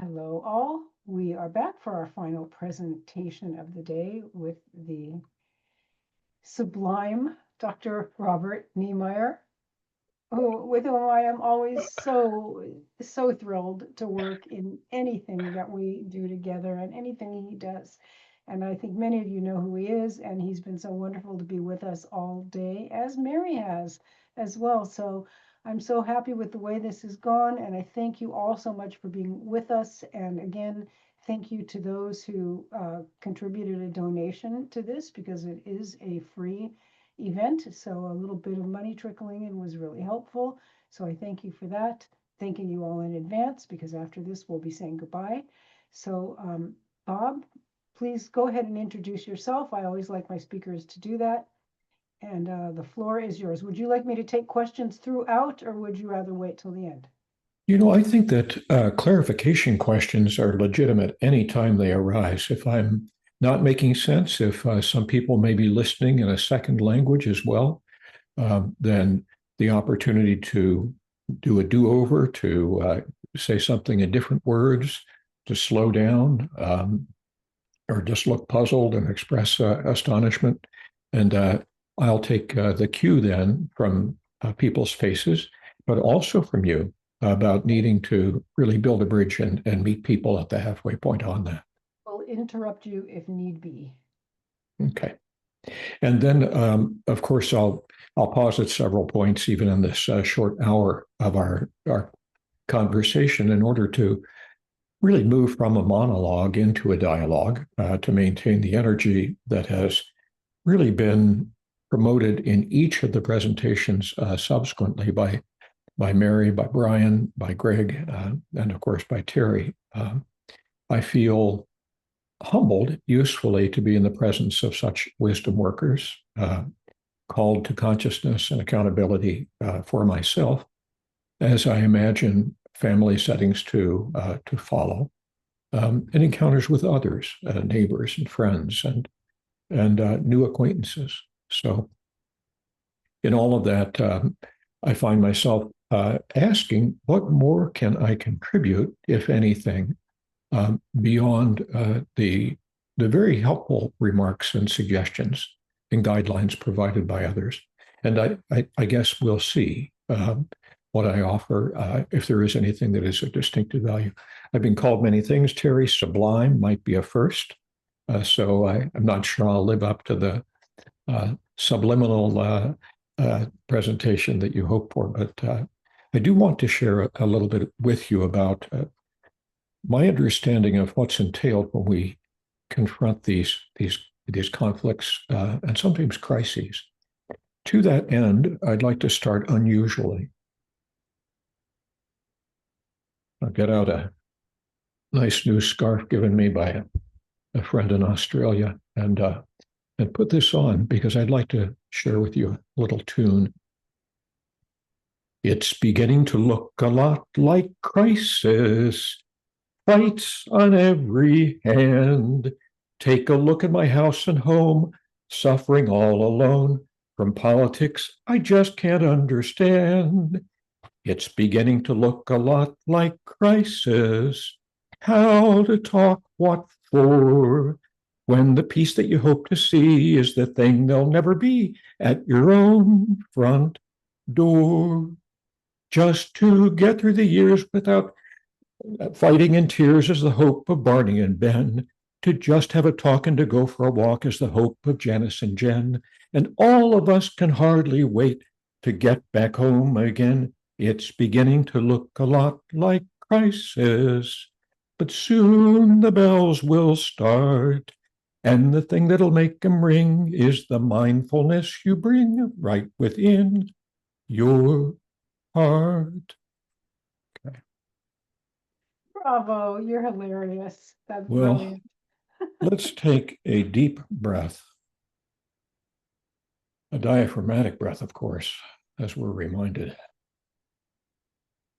Hello, all. We are back for our final presentation of the day with the sublime Dr. Robert Neimeyer, with whom I am always so thrilled to work in anything that we do together and anything he does. And I think many of you know who he is, and he's been so wonderful to be with us all day, as Mary has as well. So I'm so happy with the way this has gone, and I thank you all so much for being with us. And again, thank you to those who contributed a donation to this, because it is a free event. So a little bit of money trickling in was really helpful. So I thank you for that. Thanking you all in advance, because after this we'll be saying goodbye. So Bob, please go ahead and introduce yourself. I always like my speakers to do that. And the floor is yours. Would you like me to take questions throughout, or would you rather wait till the end? I think that clarification questions are legitimate anytime they arise. If I'm not making sense, if some people may be listening in a second language as well, then the opportunity to do a do-over, to say something in different words, to slow down, or just look puzzled and express astonishment. And I'll take the cue then from people's faces, but also from you about needing to really build a bridge and meet people at the halfway point on that. We'll interrupt you if need be. Okay. And then, of course, I'll pause at several points, even in this short hour of our conversation, in order to really move from a monologue into a dialogue to maintain the energy that has really been promoted in each of the presentations subsequently by Mary, by Brian, by Greg, and of course by Terry. I feel humbled, usefully, to be in the presence of such wisdom workers, called to consciousness and accountability for myself, as I imagine family settings to follow, and encounters with others, neighbors and friends, and new acquaintances. So, in all of that, I find myself asking, what more can I contribute, if anything, beyond the very helpful remarks and suggestions and guidelines provided by others? And I guess we'll see what I offer, if there is anything that is of distinctive value. I've been called many things. Terry, sublime might be a first. So I'm not sure I'll live up to the subliminal presentation that you hope for, but I do want to share a little bit with you about my understanding of what's entailed when we confront these conflicts and sometimes crises. To that end, I'd like to start unusually. I'll get out a nice new scarf given me by a friend in Australia and put this on because I'd like to share with you a little tune. It's beginning to look a lot like crisis, fights on every hand. Take a look at my house and home, suffering all alone from politics I just can't understand. It's beginning to look a lot like crisis. How to talk, what for, when the peace that you hope to see is the thing there'll never be at your own front door. Just to get through the years without fighting in tears is the hope of Barney and Ben. To just have a talk and to go for a walk is the hope of Janice and Jen. And all of us can hardly wait to get back home again. It's beginning to look a lot like crisis. But soon the bells will start. And the thing that'll make them ring is the mindfulness you bring right within your heart. Okay. Bravo, you're hilarious. That's Well, brilliant. let's take a deep breath, a diaphragmatic breath, of course, as we're reminded,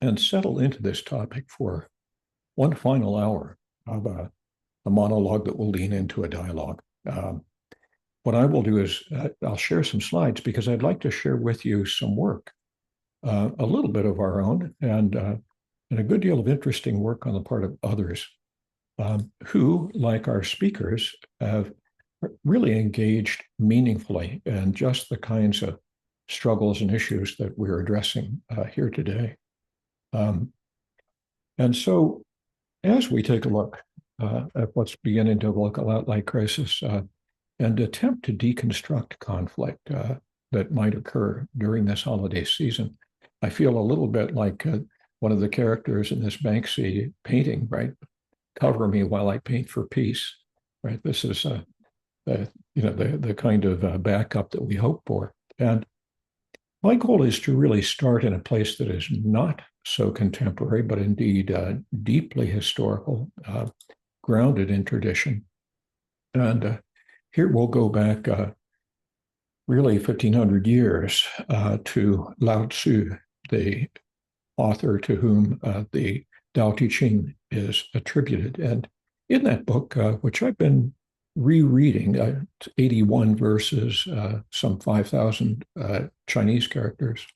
and settle into this topic for one final hour of a monologue that will lean into a dialogue. What I will do is I'll share some slides because I'd like to share with you some work, a little bit of our own, and and a good deal of interesting work on the part of others who, like our speakers, have really engaged meaningfully in just the kinds of struggles and issues that we're addressing here today. And so, as we take a look at what's beginning to look a lot like crisis and attempt to deconstruct conflict that might occur during this holiday season, I feel a little bit like one of the characters in this Banksy painting, right? Cover me while I paint for peace, right? This is the kind of backup that we hope for. And my goal is to really start in a place that is not so contemporary, but indeed deeply historical, grounded in tradition. And here we'll go back really 1,500 years to Lao Tzu, the author to whom the Tao Te Ching is attributed. And in that book, which I've been rereading, 81 verses, some 5,000 Chinese characters,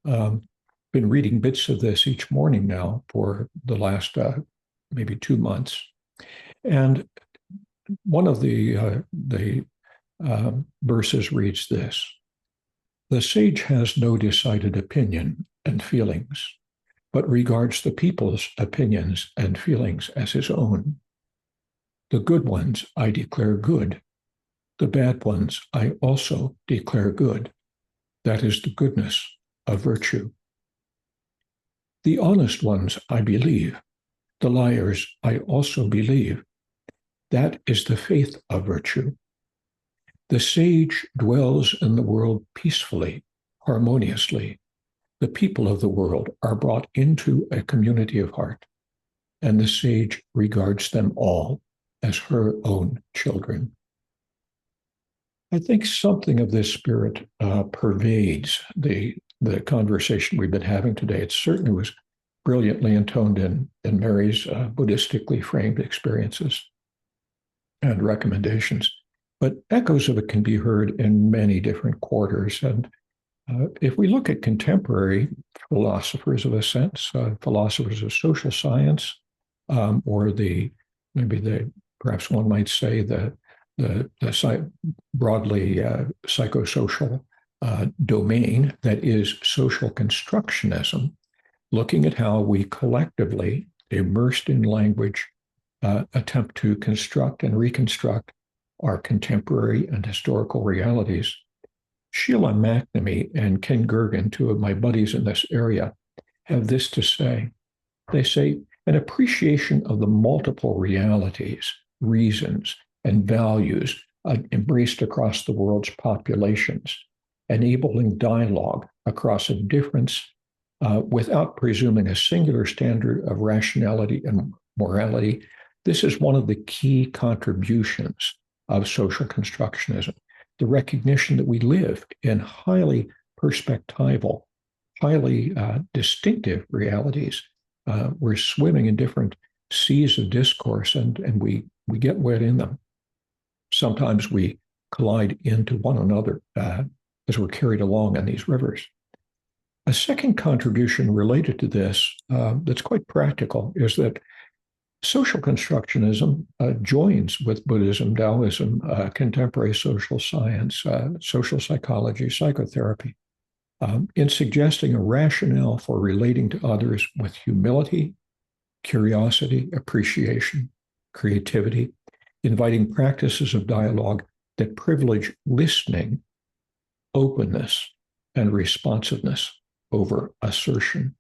been reading bits of this each morning now for the last maybe 2 months. And one of the verses reads this: "The sage has no decided opinion and feelings, but regards the people's opinions and feelings as his own. The good ones I declare good. The bad ones I also declare good. That is the goodness of virtue. The honest ones I believe. The liars I also believe. That is the faith of virtue. The sage dwells in the world peacefully, harmoniously. The people of the world are brought into a community of heart, and the sage regards them all as her own children." I think something of this spirit pervades the conversation we've been having today. It certainly was brilliantly intoned in Mary's Buddhistically framed experiences and recommendations, but echoes of it can be heard in many different quarters. And if we look at contemporary philosophers of a sense, philosophers of social science, or perhaps one might say the broadly psychosocial domain that is social constructionism, looking at how we collectively, immersed in language, attempt to construct and reconstruct our contemporary and historical realities. Sheila McNamee and Ken Gergen, two of my buddies in this area, have this to say. They say, an appreciation of the multiple realities, reasons, and values embraced across the world's populations, enabling dialogue across a difference without presuming a singular standard of rationality and morality. This is one of the key contributions of social constructionism, the recognition that we live in highly perspectival, highly distinctive realities. We're swimming in different seas of discourse, and we get wet in them. Sometimes we collide into one another as we're carried along in these rivers. A second contribution related to this that's quite practical is that social constructionism joins with Buddhism, Taoism, contemporary social science, social psychology, psychotherapy, in suggesting a rationale for relating to others with humility, curiosity, appreciation, creativity, inviting practices of dialogue that privilege listening, openness, and responsiveness over assertion.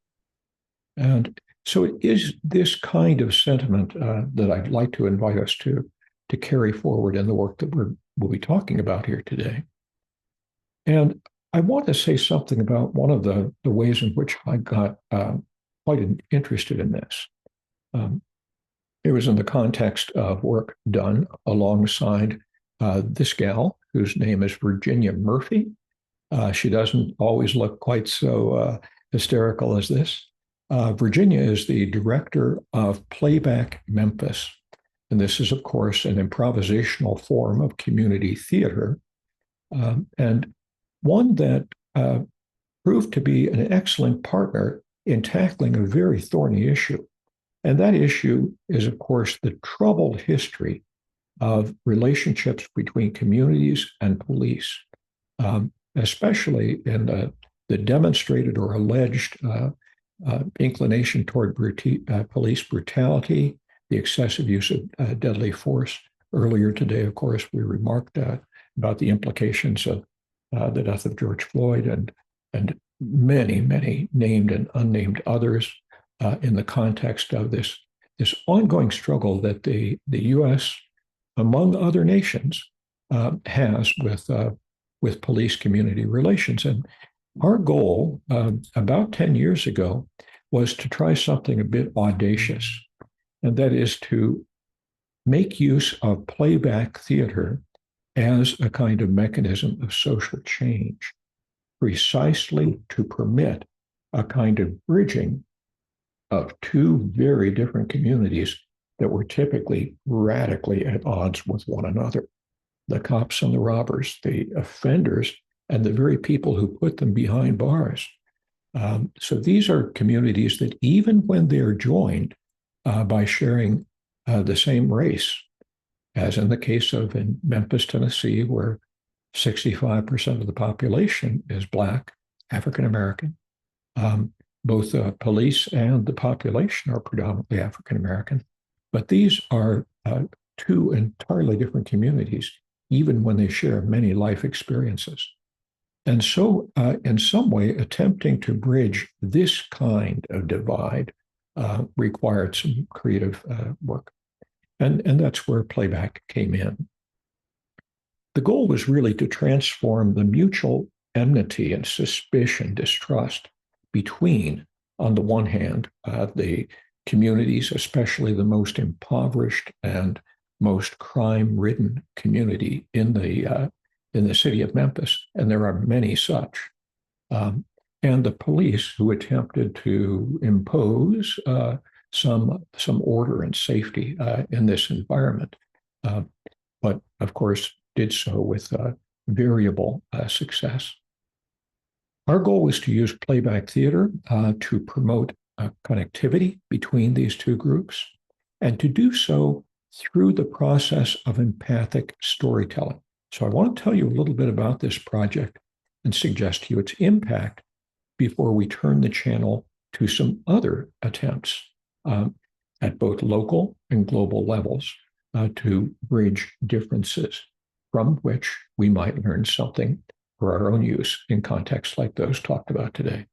And so it is this kind of sentiment that I'd like to invite us to carry forward in the work that we'll be talking about here today. And I want to say something about one of the ways in which I got quite interested in this. It was in the context of work done alongside this gal, whose name is Virginia Murphy. She doesn't always look quite so hysterical as this. Virginia is the director of Playback Memphis. And this is, of course, an improvisational form of community theater, and one that proved to be an excellent partner in tackling a very thorny issue. And that issue is, of course, the troubled history of relationships between communities and police, especially in the demonstrated or alleged inclination toward police brutality, the excessive use of deadly force. Earlier today, of course, we remarked about the implications of the death of George Floyd and many, many named and unnamed others in the context of this ongoing struggle that the U.S., among other nations, has with police community relations. And our goal about 10 years ago was to try something a bit audacious, and that is to make use of playback theater as a kind of mechanism of social change, precisely to permit a kind of bridging of two very different communities that were typically radically at odds with one another. The cops and the robbers, the offenders, and the very people who put them behind bars. So these are communities that even when they're joined by sharing the same race, as in the case of in Memphis, Tennessee, where 65% of the population is Black, African American. Both police and the population are predominantly African American. But these are two entirely different communities, even when they share many life experiences. And so, in some way, attempting to bridge this kind of divide required some creative work. And that's where playback came in. The goal was really to transform the mutual enmity and suspicion, distrust between, on the one hand, the communities, especially the most impoverished and most crime-ridden community in the city of Memphis, and there are many such, and the police who attempted to impose some order and safety in this environment, but of course did so with variable success. Our goal was to use playback theater to promote connectivity between these two groups, and to do so through the process of empathic storytelling. So I want to tell you a little bit about this project and suggest to you its impact before we turn the channel to some other attempts at both local and global levels to bridge differences from which we might learn something for our own use in contexts like those talked about today.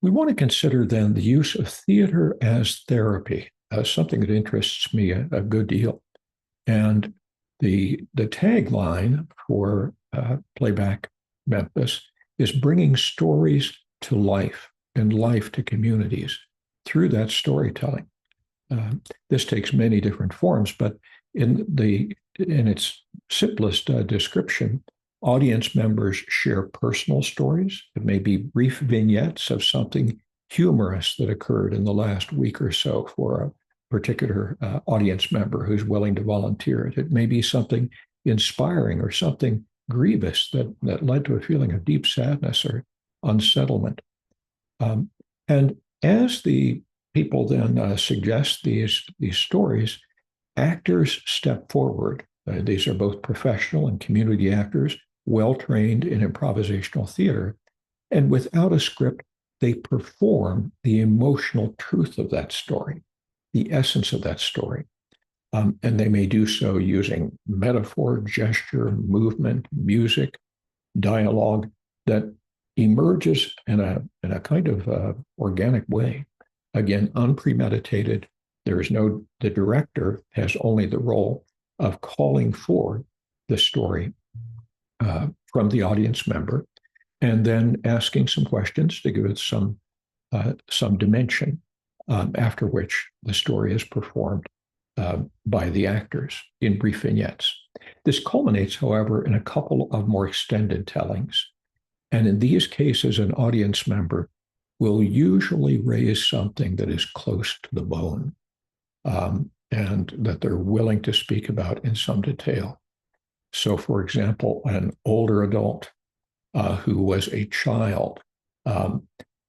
We want to consider then the use of theater as therapy, something that interests me a good deal. And the tagline for Playback Memphis is bringing stories to life and life to communities through that storytelling. This takes many different forms, but in its simplest description, audience members share personal stories. It may be brief vignettes of something humorous that occurred in the last week or so for a particular audience member who's willing to volunteer it. It may be something inspiring or something grievous that led to a feeling of deep sadness or unsettlement. And as the people then suggest these stories, actors step forward. These are both professional and community actors, well trained in improvisational theater. And without a script, they perform the emotional truth of that story, the essence of that story. And they may do so using metaphor, gesture, movement, music, dialogue that emerges in a kind of organic way. Again, unpremeditated. The director has only the role of calling for the story from the audience member, and then asking some questions to give it some dimension, after which the story is performed by the actors in brief vignettes. This culminates, however, in a couple of more extended tellings. And in these cases, an audience member will usually raise something that is close to the bone, and that they're willing to speak about in some detail. So, for example, an older adult who was a child um,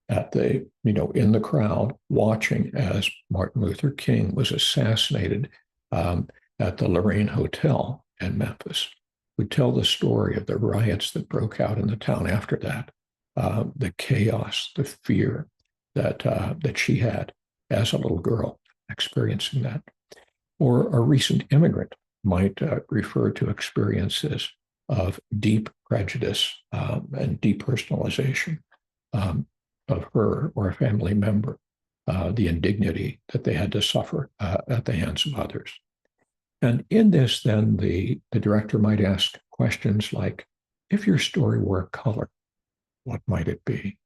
in the crowd watching as Martin Luther King was assassinated at the Lorraine Hotel in Memphis. We tell the story of the riots that broke out in the town after that, the chaos, the fear that she had as a little girl experiencing that. Or a recent immigrant might refer to experiences of deep prejudice and depersonalization of her or a family member, the indignity that they had to suffer at the hands of others. And in this, then, the director might ask questions like, if your story were a color, what might it be?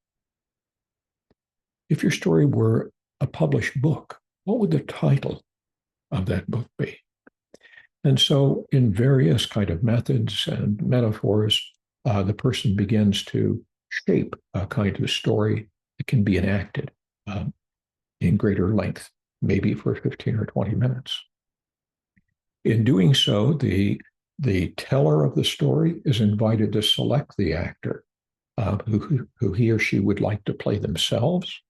If your story were a published book, what would the title of that book be? And so in various kind of methods and metaphors, the person begins to shape a kind of story that can be enacted in greater length, maybe for 15 or 20 minutes. In doing so, the teller of the story is invited to select the actor who he or she would like to play themselves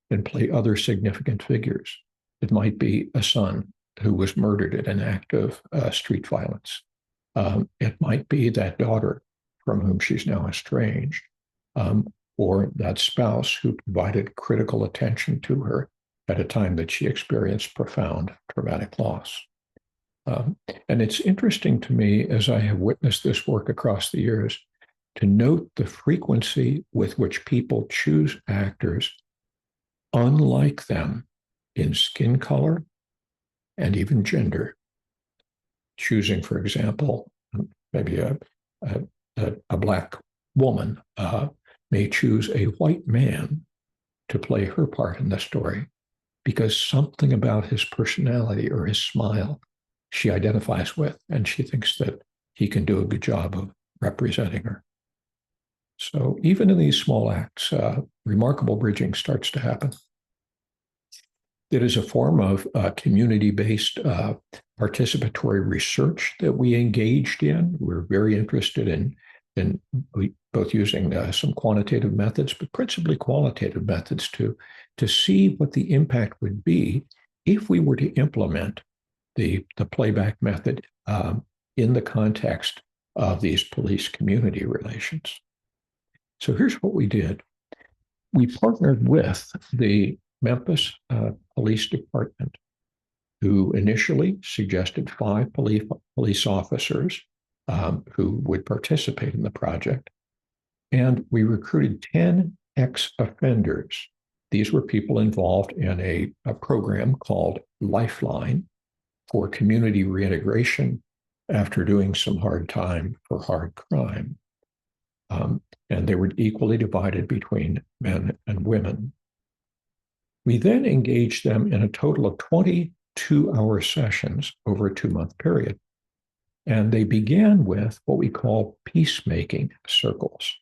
and play other significant figures. It might be a son who was murdered in an act of street violence. It might be that daughter from whom she's now estranged, or that spouse who provided critical attention to her at a time that she experienced profound traumatic loss. And it's interesting to me, as I have witnessed this work across the years, to note the frequency with which people choose actors unlike them in skin color and even gender. Choosing, for example, maybe a Black woman may choose a white man to play her part in the story because something about his personality or his smile she identifies with, and she thinks that he can do a good job of representing her. So even in these small acts, remarkable bridging starts to happen. It is a form of community-based participatory research that we engaged in. We're very interested in both using some quantitative methods, but principally qualitative methods to see what the impact would be if we were to implement the playback method in the context of these police-community relations. So here's what we did. We partnered with the Memphis Police Department, who initially suggested 5 police officers who would participate in the project. And we recruited 10 ex-offenders. These were people involved in a program called Lifeline for community reintegration after doing some hard time for hard crime. And they were equally divided between men and women. We then engaged them in a total of 22-hour sessions over a 2-month period. And they began with what we call peacemaking circles.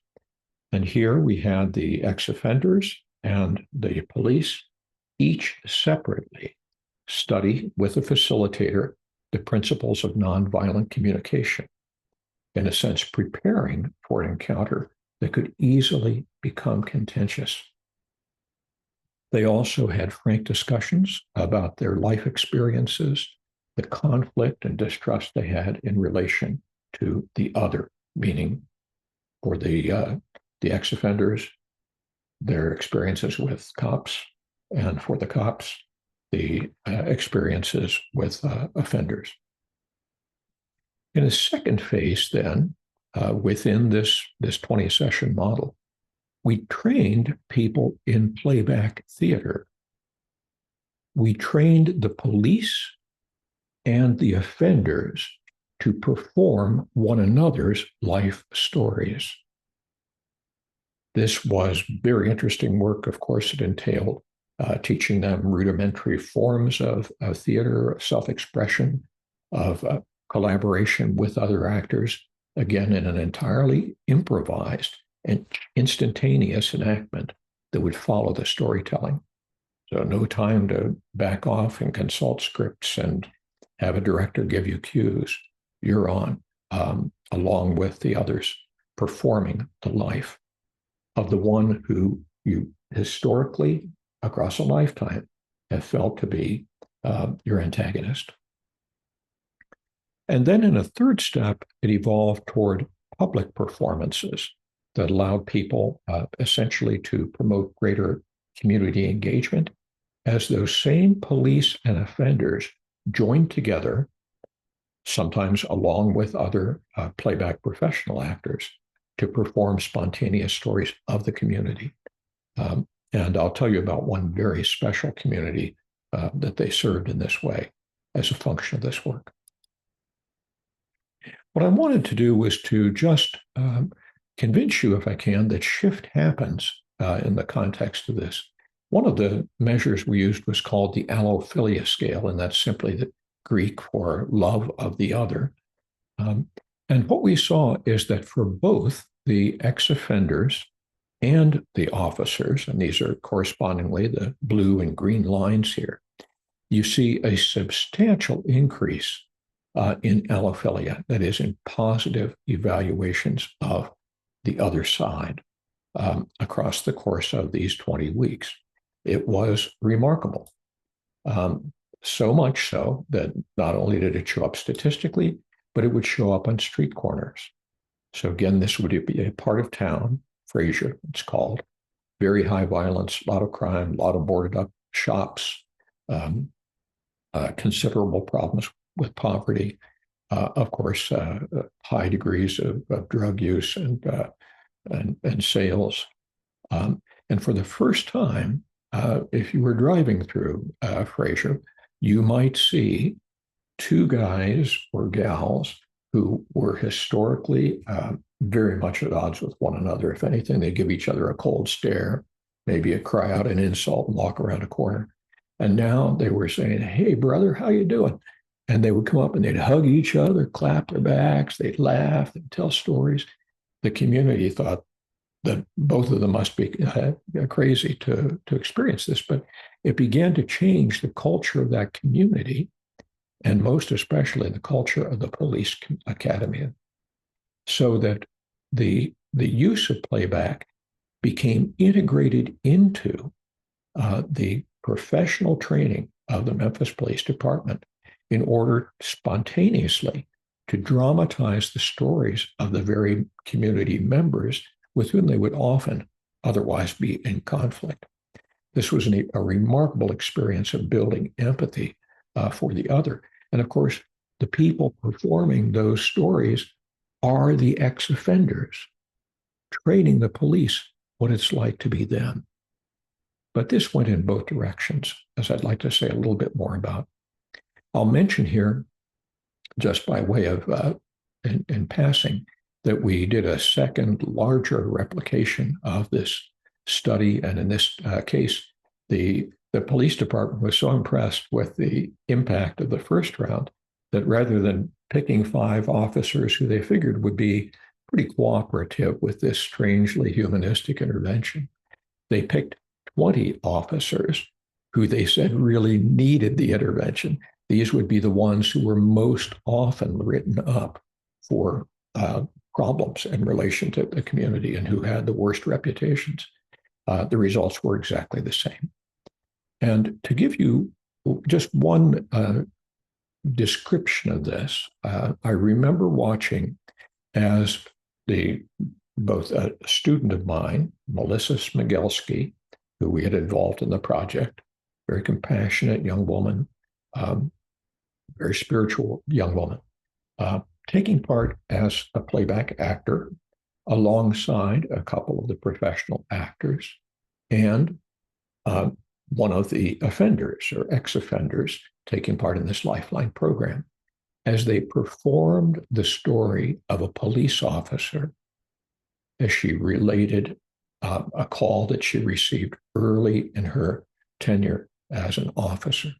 And here we had the ex-offenders and the police, each separately study with a facilitator the principles of nonviolent communication, in a sense, preparing for an encounter that could easily become contentious. They also had frank discussions about their life experiences, the conflict and distrust they had in relation to the other, meaning for the ex-offenders, their experiences with cops, and for the cops, the experiences with offenders. In a second phase, then, within this 20-session model, we trained people in playback theater. We trained the police and the offenders to perform one another's life stories. This was very interesting work. Of course, it entailed teaching them rudimentary forms of theater, of self-expression, of collaboration with other actors, again, in an entirely improvised and instantaneous enactment that would follow the storytelling. So no time to back off and consult scripts and have a director give you cues. You're on, along with the others, performing the life. of the one who you historically, across a lifetime, have felt to be your antagonist. And then in a third step, it evolved toward public performances that allowed people essentially to promote greater community engagement as those same police and offenders joined together, sometimes along with other playback professional actors, to perform spontaneous stories of the community. And I'll tell you about one very special community that they served in this way as a function of this work. What I wanted to do was to just convince you, if I can, that shift happens in the context of this. One of the measures we used was called the allophilia scale, and that's simply the Greek for love of the other. And what we saw is that for both the ex-offenders and the officers, and these are correspondingly the blue and green lines here, you see a substantial increase in allophilia, that is, in positive evaluations of the other side across the course of these 20 weeks. It was remarkable. So much so that not only did it show up statistically, but it would show up on street corners. So again, this would be a part of town, Fraser, it's called, very high violence, a lot of crime, a lot of boarded up shops, considerable problems with poverty, of course, high degrees of drug use and sales. And for the first time, if you were driving through Fraser, you might see two guys or gals who were historically very much at odds with one another. If anything, they give each other a cold stare, maybe a cry out an insult and walk around a corner. And now they were saying, "Hey, brother, how you doing?" And they would come up and they'd hug each other, clap their backs, they'd laugh, they'd tell stories. The community thought that both of them must be crazy to experience this, but it began to change the culture of that community, and most especially the culture of the police academy, so that the use of playback became integrated into the professional training of the Memphis Police Department in order spontaneously to dramatize the stories of the very community members with whom they would often otherwise be in conflict. This was a remarkable experience of building empathy for the other. And of course, the people performing those stories are the ex-offenders, training the police what it's like to be them. But this went in both directions, as I'd like to say a little bit more about. I'll mention here, just by way of in passing, that we did a second larger replication of this study. And in this case, the police department was so impressed with the impact of the first round that rather than picking 5 officers who they figured would be pretty cooperative with this strangely humanistic intervention, they picked 20 officers who they said really needed the intervention. These would be the ones who were most often written up for problems in relation to the community and who had the worst reputations. The results were exactly the same. And to give you just one description of this, I remember watching as both a student of mine, Melissa Smigelski, who we had involved in the project, very compassionate young woman, very spiritual young woman, taking part as a playback actor alongside a couple of the professional actors and one of the offenders or ex-offenders taking part in this Lifeline program. As they performed the story of a police officer, as she related a call that she received early in her tenure as an officer.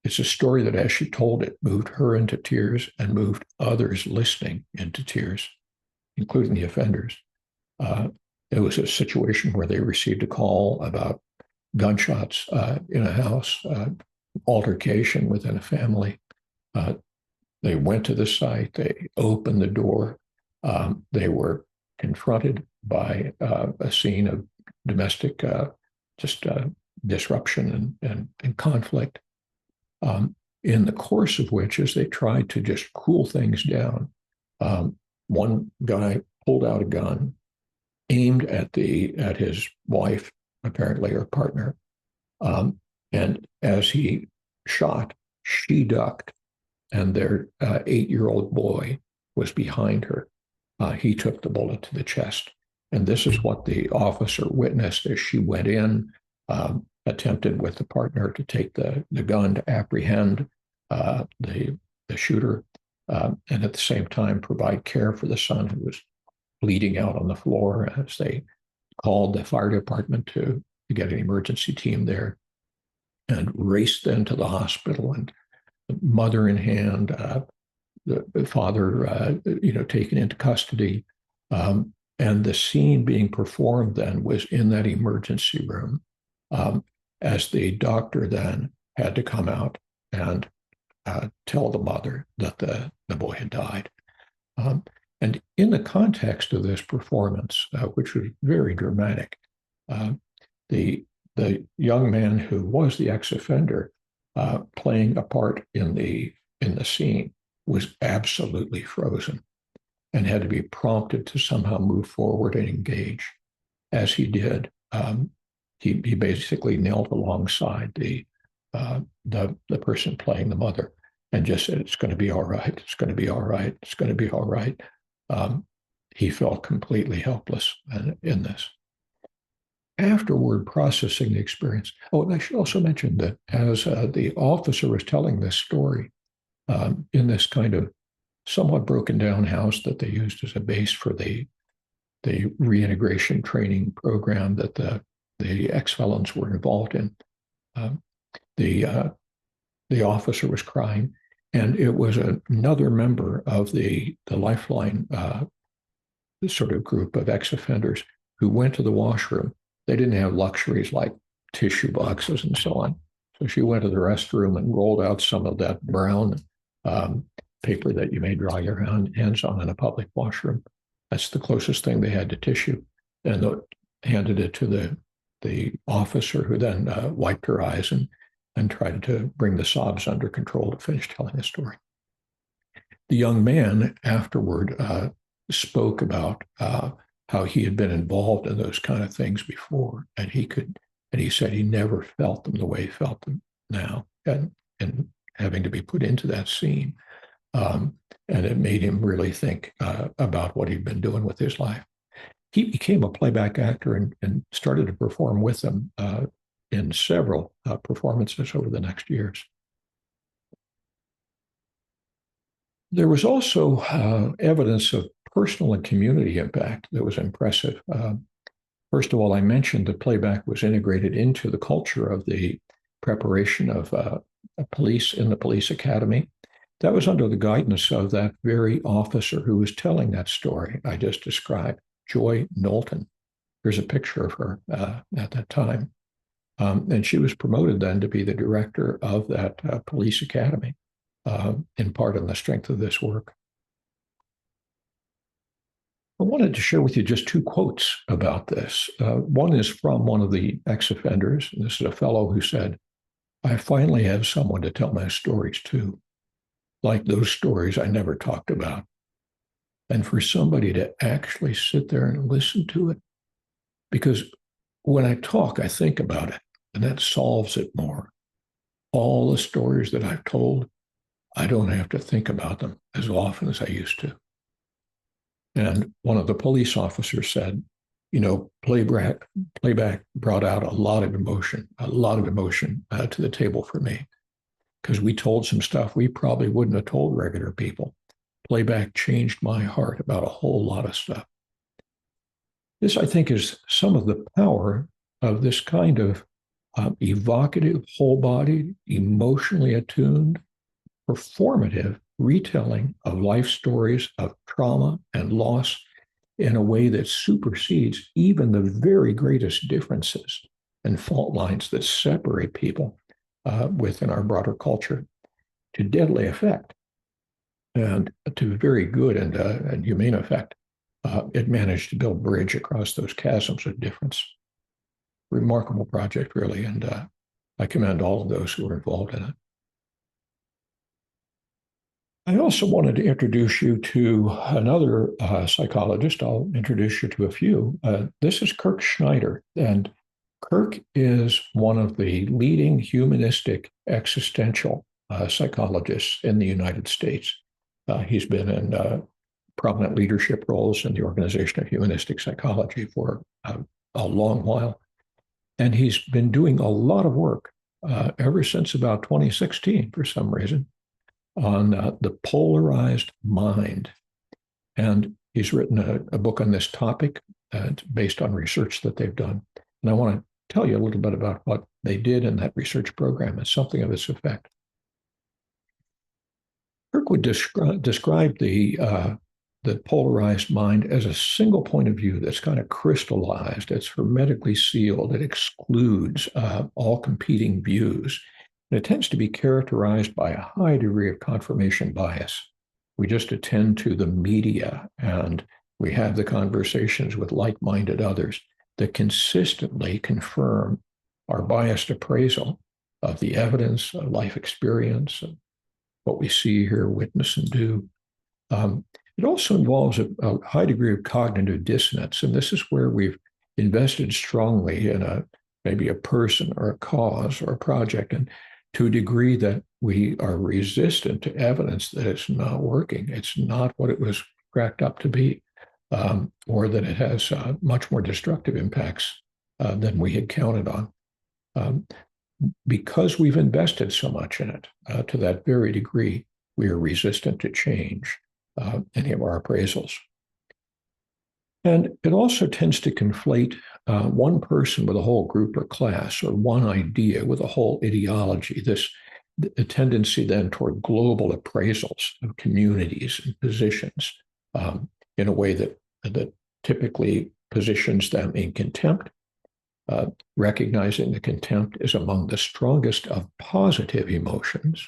It's a story that, as she told it, moved her into tears and moved others listening into tears, including the offenders. It was a situation where they received a call about gunshots in a house, altercation within a family. They went to the site, they opened the door, they were confronted by a scene of domestic just disruption and conflict, in the course of which, as they tried to just cool things down, one guy pulled out a gun, aimed at his wife, apparently her partner, and as he shot, she ducked, and their 8-year-old boy was behind her. He took the bullet to the chest. And this is what the officer witnessed as she went in, attempted with the partner to take the gun to apprehend the shooter, and at the same time provide care for the son who was bleeding out on the floor, as they called the fire department to get an emergency team there, and raced then to the hospital, and mother in hand, the father, taken into custody. And the scene being performed then was in that emergency room, as the doctor then had to come out and tell the mother that the boy had died. And in the context of this performance, which was very dramatic, the young man who was the ex-offender playing a part in the scene was absolutely frozen and had to be prompted to somehow move forward and engage. As he did, he basically knelt alongside the person playing the mother and just said, "It's going to be all right. It's going to be all right. It's going to be all right." He felt completely helpless in this. Afterward, processing the experience. Oh, and I should also mention that as the officer was telling this story, in this kind of somewhat broken down house that they used as a base for the reintegration training program that the ex-felons were involved in, the officer was crying, and it was another member of the Lifeline sort of group of ex-offenders who went to the washroom. They didn't have luxuries like tissue boxes and so on. So she went to the restroom and rolled out some of that brown paper that you may dry your hands on in a public washroom. That's the closest thing they had to tissue, and handed it to the officer, who then wiped her eyes and tried to bring the sobs under control to finish telling the story. The young man afterward spoke about how he had been involved in those kind of things before, and he said he never felt them the way he felt them now, and having to be put into that scene. And it made him really think about what he'd been doing with his life. He became a playback actor and started to perform with them in several performances over the next years. There was also evidence of personal and community impact that was impressive. First of all, I mentioned that playback was integrated into the culture of the preparation of police in the police academy. That was under the guidance of that very officer who was telling that story I just described, Joy Knowlton. There's a picture of her at that time. And she was promoted then to be the director of that police academy, in part on the strength of this work. I wanted to share with you just 2 quotes about this. One is from one of the ex-offenders. This is a fellow who said, "I finally have someone to tell my stories to, like those stories I never talked about. And for somebody to actually sit there and listen to it, because when I talk, I think about it, and that solves it more. All the stories that I've told, I don't have to think about them as often as I used to." And one of the police officers said, playback brought out a lot of emotion to the table for me, because we told some stuff we probably wouldn't have told regular people. Playback changed my heart about a whole lot of stuff. This, I think, is some of the power of this kind of evocative, whole-bodied, emotionally attuned, performative retelling of life stories of trauma and loss in a way that supersedes even the very greatest differences and fault lines that separate people within our broader culture, to deadly effect and to very good and humane effect. it managed to build a bridge across those chasms of difference. Remarkable project, really, and I commend all of those who were involved in it. I also wanted to introduce you to another psychologist. I'll introduce you to a few. This is Kirk Schneider, and Kirk is one of the leading humanistic existential psychologists in the United States. He's been in prominent leadership roles in the Organization of Humanistic Psychology for a long while. And he's been doing a lot of work ever since about 2016, for some reason, on the polarized mind. And he's written a book on this topic based on research that they've done. And I want to tell you a little bit about what they did in that research program and something of its effect. Kirk would describe the polarized mind as a single point of view that's kind of crystallized, it's hermetically sealed, it excludes all competing views. And it tends to be characterized by a high degree of confirmation bias. We just attend to the media and we have the conversations with like-minded others that consistently confirm our biased appraisal of the evidence, of life experience, of what we see, hear, witness, and do. It also involves a high degree of cognitive dissonance, and this is where we've invested strongly in maybe a person or a cause or a project, and to a degree that we are resistant to evidence that it's not working. It's not what it was cracked up to be, or that it has much more destructive impacts than we had counted on. Because we've invested so much in it to that very degree, we are resistant to change any of our appraisals. And it also tends to conflate one person with a whole group or class, or one idea with a whole ideology. A tendency then toward global appraisals of communities and positions in a way that typically positions them in contempt, recognizing that contempt is among the strongest of positive emotions,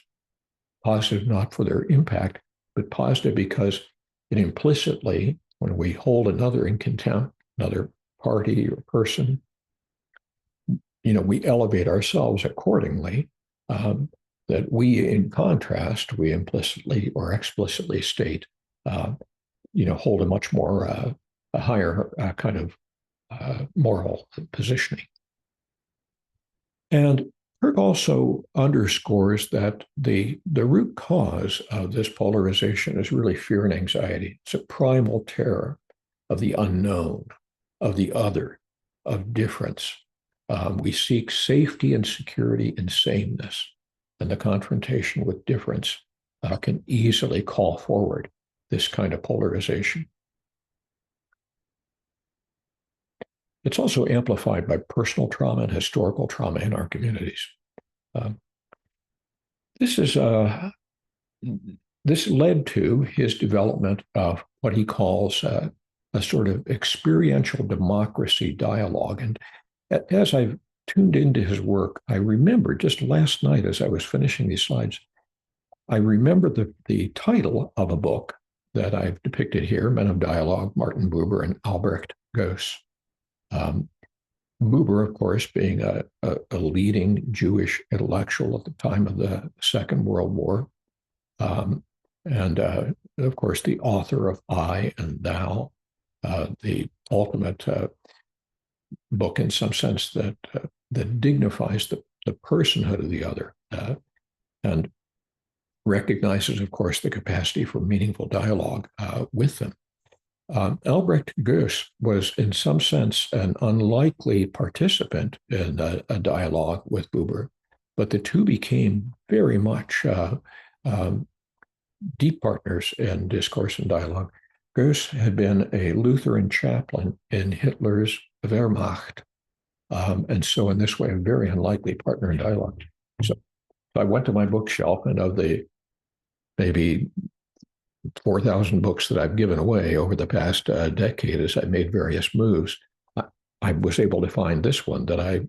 positive not for their impact, but positive because it implicitly, when we hold another in contempt, another party or person, we elevate ourselves accordingly. That we, in contrast, we implicitly or explicitly state, hold a much more, a higher kind of moral positioning. And Kirk also underscores that the root cause of this polarization is really fear and anxiety. It's a primal terror of the unknown, of the other, of difference. We seek safety and security in sameness, and the confrontation with difference can easily call forward this kind of polarization. It's also amplified by personal trauma and historical trauma in our communities. This led to his development of what he calls a sort of experiential democracy dialogue. And as I've tuned into his work, I remember just last night as I was finishing these slides, I remember the title of a book that I've depicted here, Men of Dialogue, Martin Buber and Albrecht Goes. Buber, of course, being a leading Jewish intellectual at the time of the Second World War, and of course, the author of I and Thou, the ultimate book in some sense that dignifies the personhood of the other and recognizes, of course, the capacity for meaningful dialogue with them. Albrecht Goes was, in some sense, an unlikely participant in a dialogue with Buber, but the two became very much deep partners in discourse and dialogue. Goes had been a Lutheran chaplain in Hitler's Wehrmacht, and so in this way, a very unlikely partner in dialogue. So I went to my bookshelf, and of the maybe 4,000 books that I've given away over the past decade as I made various moves, I was able to find this one that I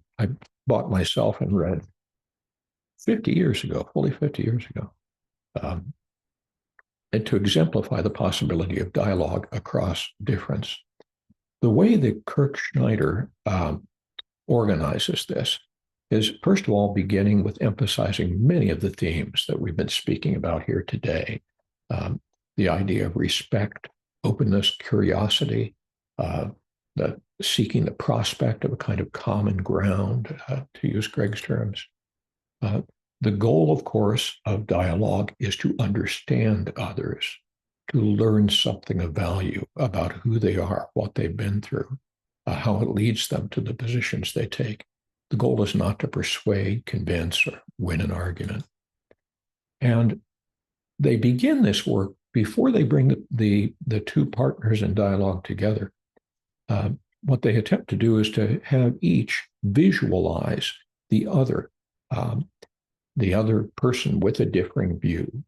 bought myself and read 50 years ago, fully 50 years ago. and to exemplify the possibility of dialogue across difference. The way that Kirk Schneider organizes this is, first of all, beginning with emphasizing many of the themes that we've been speaking about here today. The idea of respect, openness, curiosity, the seeking the prospect of a kind of common ground, to use Greg's terms. The goal, of course, of dialogue is to understand others, to learn something of value about who they are, what they've been through, how it leads them to the positions they take. The goal is not to persuade, convince, or win an argument. And they begin this work before they bring the two partners in dialogue together. What they attempt to do is to have each visualize the other person with a differing view,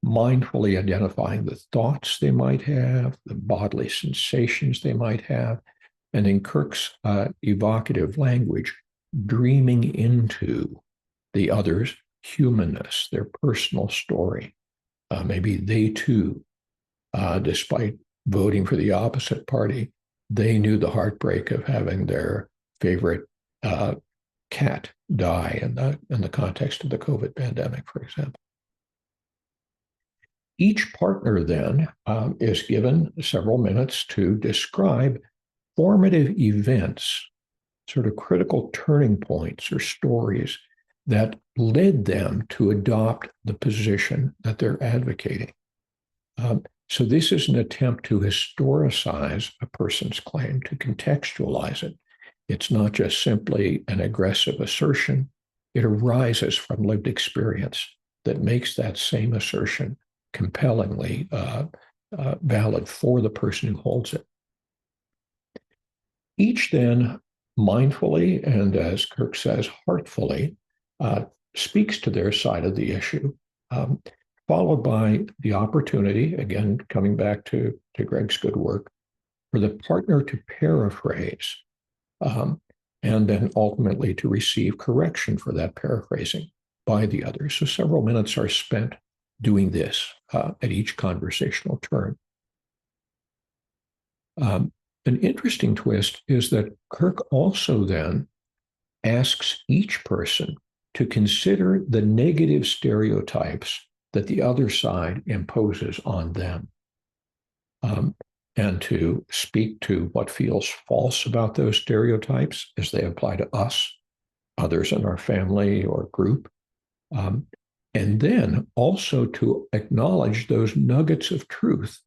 mindfully identifying the thoughts they might have, the bodily sensations they might have, and in Kirk's evocative language, dreaming into the other's humanness, their personal story. Maybe they too, despite voting for the opposite party, they knew the heartbreak of having their favorite cat die in the context of the COVID pandemic, for example. Each partner then is given several minutes to describe formative events, sort of critical turning points or stories that led them to adopt the position that they're advocating. So this is an attempt to historicize a person's claim, to contextualize it. It's not just simply an aggressive assertion. It arises from lived experience that makes that same assertion compellingly valid for the person who holds it. Each then mindfully and, as Kirk says, heartfully speaks to their side of the issue, followed by the opportunity, again, coming back to Greg's good work, for the partner to paraphrase and then ultimately to receive correction for that paraphrasing by the other. So several minutes are spent doing this at each conversational turn. An interesting twist is that Kirk also then asks each person to consider the negative stereotypes that the other side imposes on them, and to speak to what feels false about those stereotypes as they apply to us, others in our family or group, and then also to acknowledge those nuggets of truth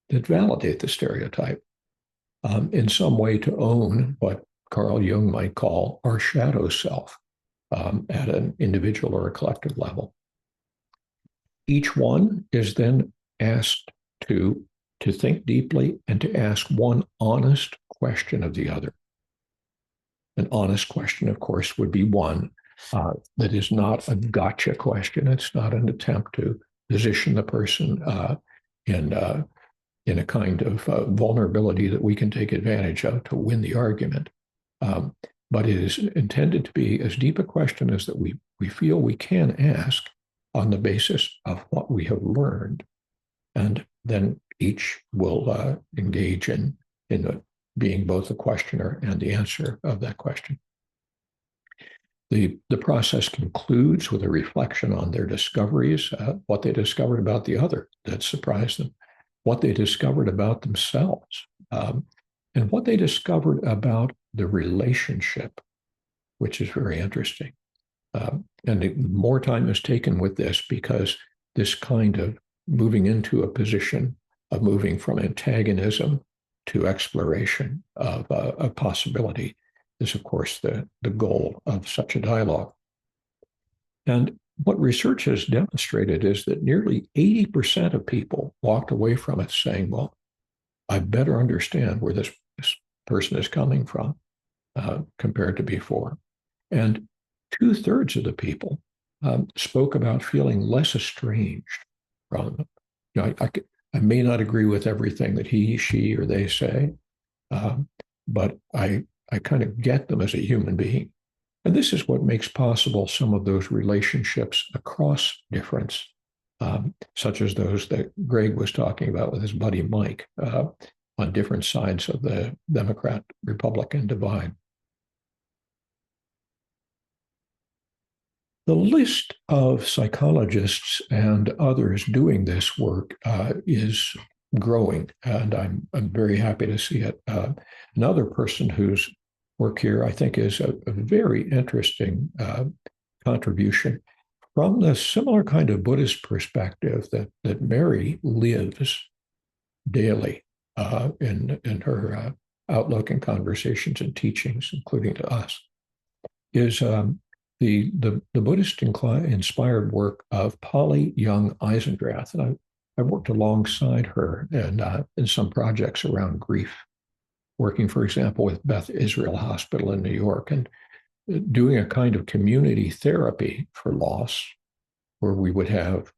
that validate the stereotype, in some way to own what Carl Jung might call our shadow self at an individual or a collective level. Each one is then asked to think deeply and to ask one honest question of the other. An honest question, of course, would be one that is not a gotcha question. It's not an attempt to position the person in a kind of vulnerability that we can take advantage of to win the argument. But it is intended to be as deep a question as that we feel we can ask on the basis of what we have learned. And then each will engage in being both the questioner and the answer of that question. The process concludes with a reflection on their discoveries, what they discovered about the other that surprised them, what they discovered about themselves, and what they discovered about the relationship, which is very interesting. And more time is taken with this because this kind of moving into a position of moving from antagonism to exploration of a possibility is, of course, the goal of such a dialogue. And what research has demonstrated is that nearly 80% of people walked away from it saying, well, I better understand where this person is coming from compared to before. And 2/3 of the people spoke about feeling less estranged from them. You know, I may not agree with everything that he, she, or they say, but I kind of get them as a human being. And this is what makes possible some of those relationships across difference such as those that Greg was talking about with his buddy Mike, on different sides of the Democrat-Republican divide. The list of psychologists and others doing this work is growing, and I'm very happy to see it. Another person whose work here, I think, is a very interesting contribution from the similar kind of Buddhist perspective that Mary lives daily in her outlook and conversations and teachings, including to us, is the Buddhist inspired work of Polly Young Eisendrath. And I've worked alongside her in some projects around grief, working, for example, with Beth Israel Hospital in New York and doing a kind of community therapy for loss, where we would have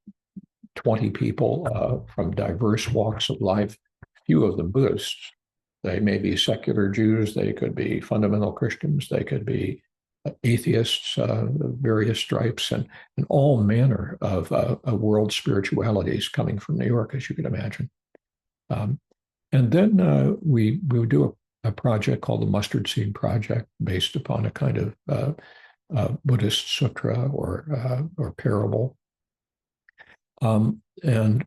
20 people from diverse walks of life, few of them Buddhists. They may be secular Jews, they could be fundamental Christians, they could be atheists of various stripes, and all manner of world spiritualities coming from New York, as you can imagine. And then we would do a project called the Mustard Seed Project, based upon a kind of Buddhist sutra or parable. And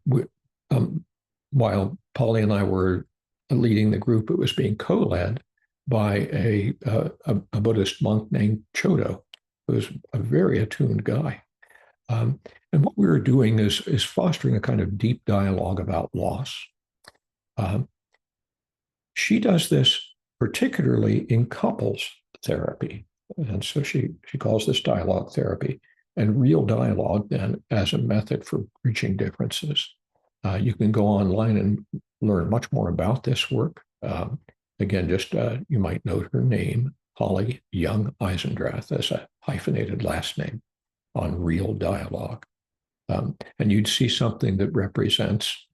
while Polly and I were leading the group, it was being co-led by a Buddhist monk named Chodo, who was a very attuned guy. And what we were doing is fostering a kind of deep dialogue about loss. She does this particularly in couples therapy. And so she calls this dialogue therapy, and real dialogue then as a method for bridging differences. You can go online and learn much more about this work. Again, just you might note her name, Polly Young Eisendrath, as a hyphenated last name, on Real Dialogue. And you'd see something that represents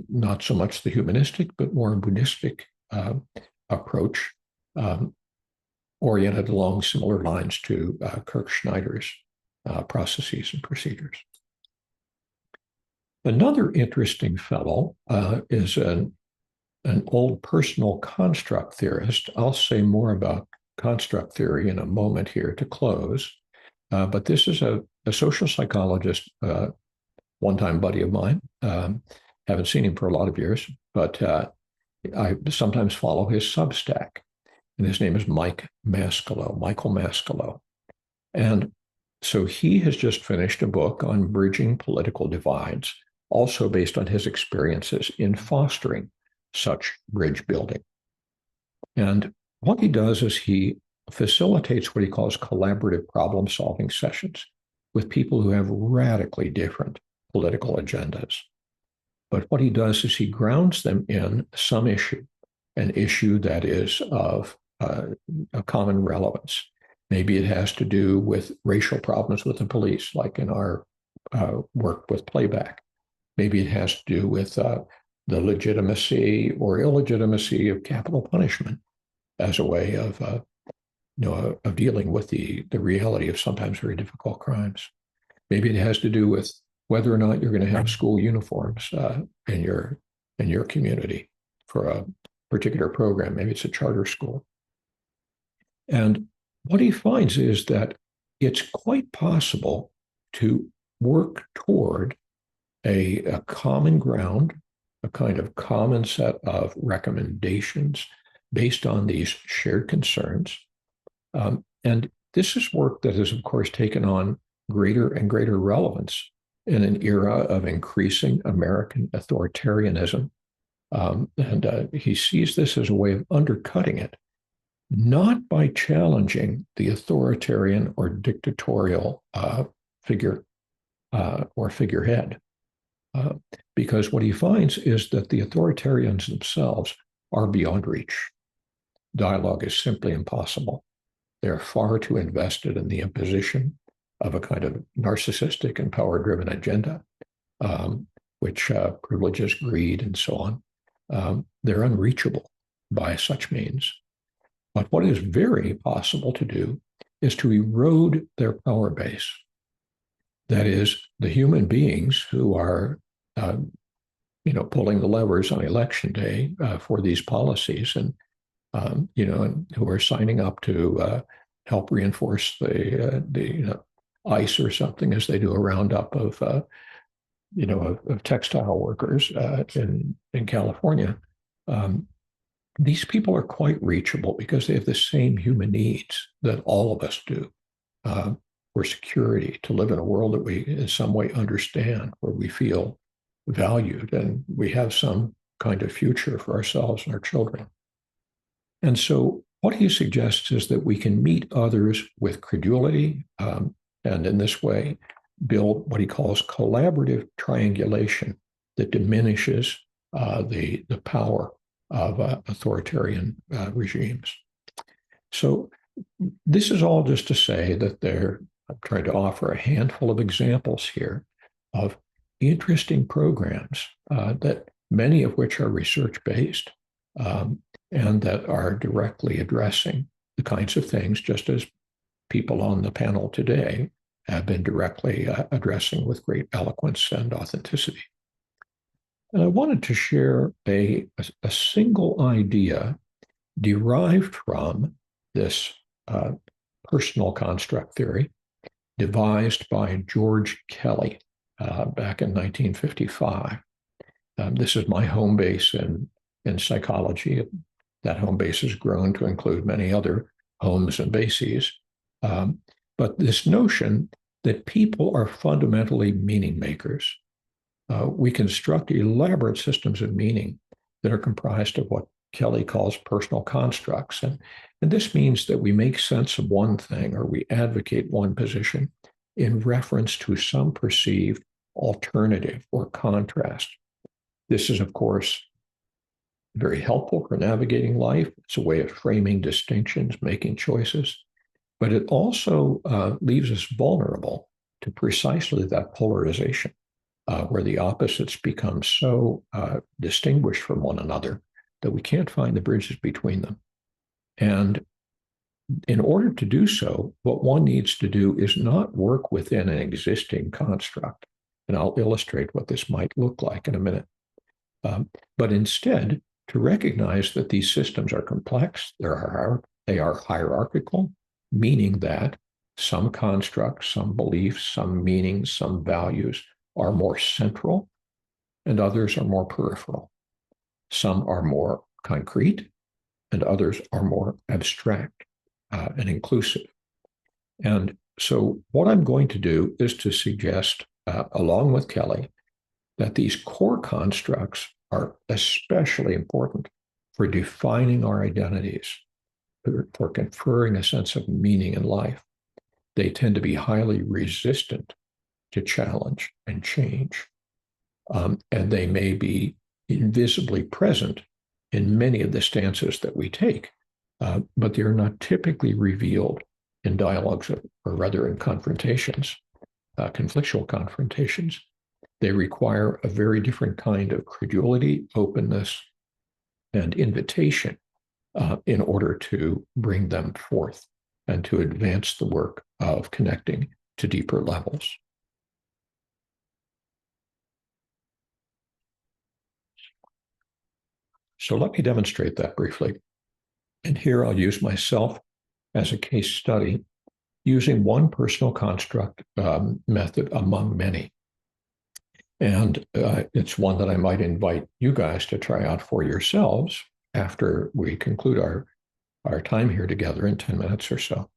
not so much the humanistic, but more Buddhistic approach, oriented along similar lines to Kirk Schneider's processes and procedures. Another interesting fellow is an old personal construct theorist. I'll say more about construct theory in a moment here to close. But this is a social psychologist, one-time buddy of mine. Haven't seen him for a lot of years, but I sometimes follow his Substack. And his name is Michael Mascolo. And so he has just finished a book on bridging political divides, also based on his experiences in fostering such bridge building. And what he does is he facilitates what he calls collaborative problem-solving sessions with people who have radically different political agendas. But what he does is he grounds them in some issue, an issue that is of a common relevance. Maybe it has to do with racial problems with the police, like in our work with playback. Maybe it has to do with the legitimacy or illegitimacy of capital punishment as a way of dealing with the reality of sometimes very difficult crimes. Maybe it has to do with whether or not you're going to have school uniforms in your community for a particular program. Maybe it's a charter school. And what he finds is that it's quite possible to work toward a common ground, a kind of common set of recommendations based on these shared concerns. And this is work that has, of course, taken on greater and greater relevance in an era of increasing American authoritarianism. And he sees this as a way of undercutting it, not by challenging the authoritarian or dictatorial figure or figurehead, because what he finds is that the authoritarians themselves are beyond reach. Dialogue is simply impossible. They're far too invested in the imposition of a kind of narcissistic and power-driven agenda, which privileges greed and so on. They're unreachable by such means. But what is very possible to do is to erode their power base. That is, the human beings who are, pulling the levers on election day for these policies, and and who are signing up to help reinforce the ICE or something as they do a roundup of textile workers in California. Um, these people are quite reachable because they have the same human needs that all of us do, uh, for security, to live in a world that we in some way understand, where we feel valued and we have some kind of future for ourselves and our children. And so what he suggests is that we can meet others with credulity, and in this way build what he calls collaborative triangulation that diminishes the power of authoritarian regimes. So this is all just to say that I'm trying to offer a handful of examples here of interesting programs, that many of which are research-based, and that are directly addressing the kinds of things, just as people on the panel today have been directly addressing with great eloquence and authenticity. And I wanted to share a single idea derived from this personal construct theory devised by George Kelly back in 1955. This is my home base in psychology. That home base has grown to include many other homes and bases. But this notion that people are fundamentally meaning makers. We construct elaborate systems of meaning that are comprised of what Kelly calls personal constructs. And this means that we make sense of one thing, or we advocate one position in reference to some perceived alternative or contrast. This is, of course, very helpful for navigating life. It's a way of framing distinctions, making choices, but it also leaves us vulnerable to precisely that polarization, where the opposites become so distinguished from one another that we can't find the bridges between them. And in order to do so, what one needs to do is not work within an existing construct. And I'll illustrate what this might look like in a minute. But instead, to recognize that these systems are complex, they are hierarchical, meaning that some constructs, some beliefs, some meanings, some values are more central, and others are more peripheral. Some are more concrete, and others are more abstract and inclusive. And so what I'm going to do is to suggest, along with Kelly, that these core constructs are especially important for defining our identities, for conferring a sense of meaning in life. They tend to be highly resistant to challenge and change. And they may be invisibly present in many of the stances that we take, but they are not typically revealed in dialogues, or rather in confrontations, conflictual confrontations. They require a very different kind of credulity, openness, and invitation in order to bring them forth and to advance the work of connecting to deeper levels. So let me demonstrate that briefly. And here I'll use myself as a case study, using one personal construct method among many. And it's one that I might invite you guys to try out for yourselves after we conclude our time here together in 10 minutes or so.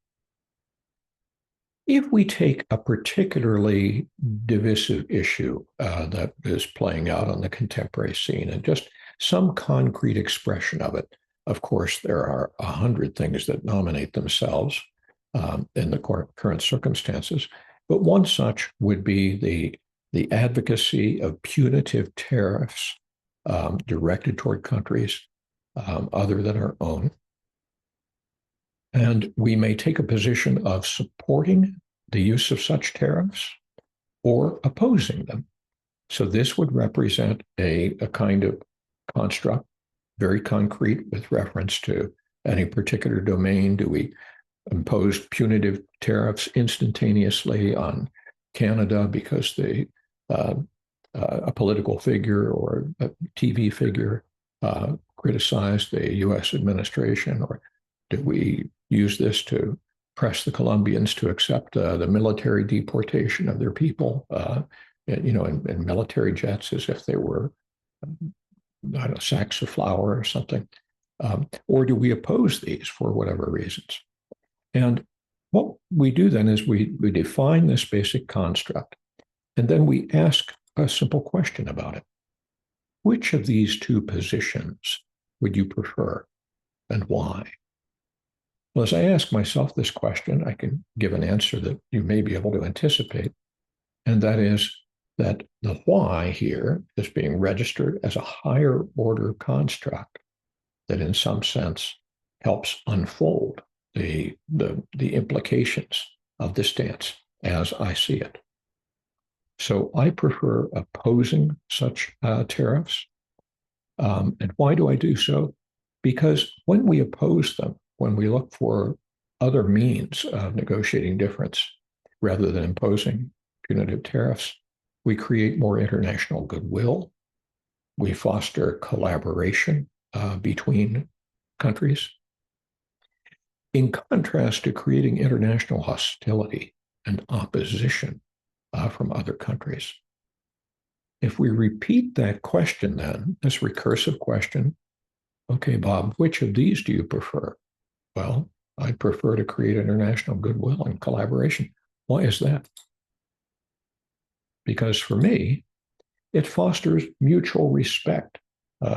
If we take a particularly divisive issue that is playing out on the contemporary scene, and just some concrete expression of it, of course, there are 100 things that nominate themselves in the current circumstances, but one such would be the advocacy of punitive tariffs directed toward countries other than our own. And we may take a position of supporting the use of such tariffs or opposing them. So this would represent a kind of construct, very concrete with reference to any particular domain. Do we impose punitive tariffs instantaneously on Canada because uh, a political figure or a TV figure criticized the U.S. administration, or do we use this to press the Colombians to accept the military deportation of their people, in military jets as if they were, I don't know, sacks of flour or something? Or do we oppose these for whatever reasons? And what we do then is we define this basic construct, and then we ask a simple question about it. Which of these two positions would you prefer and why? Well, as I ask myself this question, I can give an answer that you may be able to anticipate, and that is that the why here is being registered as a higher order construct that in some sense helps unfold the implications of this stance as I see it. So I prefer opposing such tariffs. And why do I do so? Because when we oppose them, when we look for other means of negotiating difference rather than imposing punitive tariffs, we create more international goodwill. We foster collaboration between countries. In contrast to creating international hostility and opposition from other countries. If we repeat that question then, this recursive question, okay, Bob, which of these do you prefer? Well, I'd prefer to create international goodwill and collaboration. Why is that? Because for me, it fosters mutual respect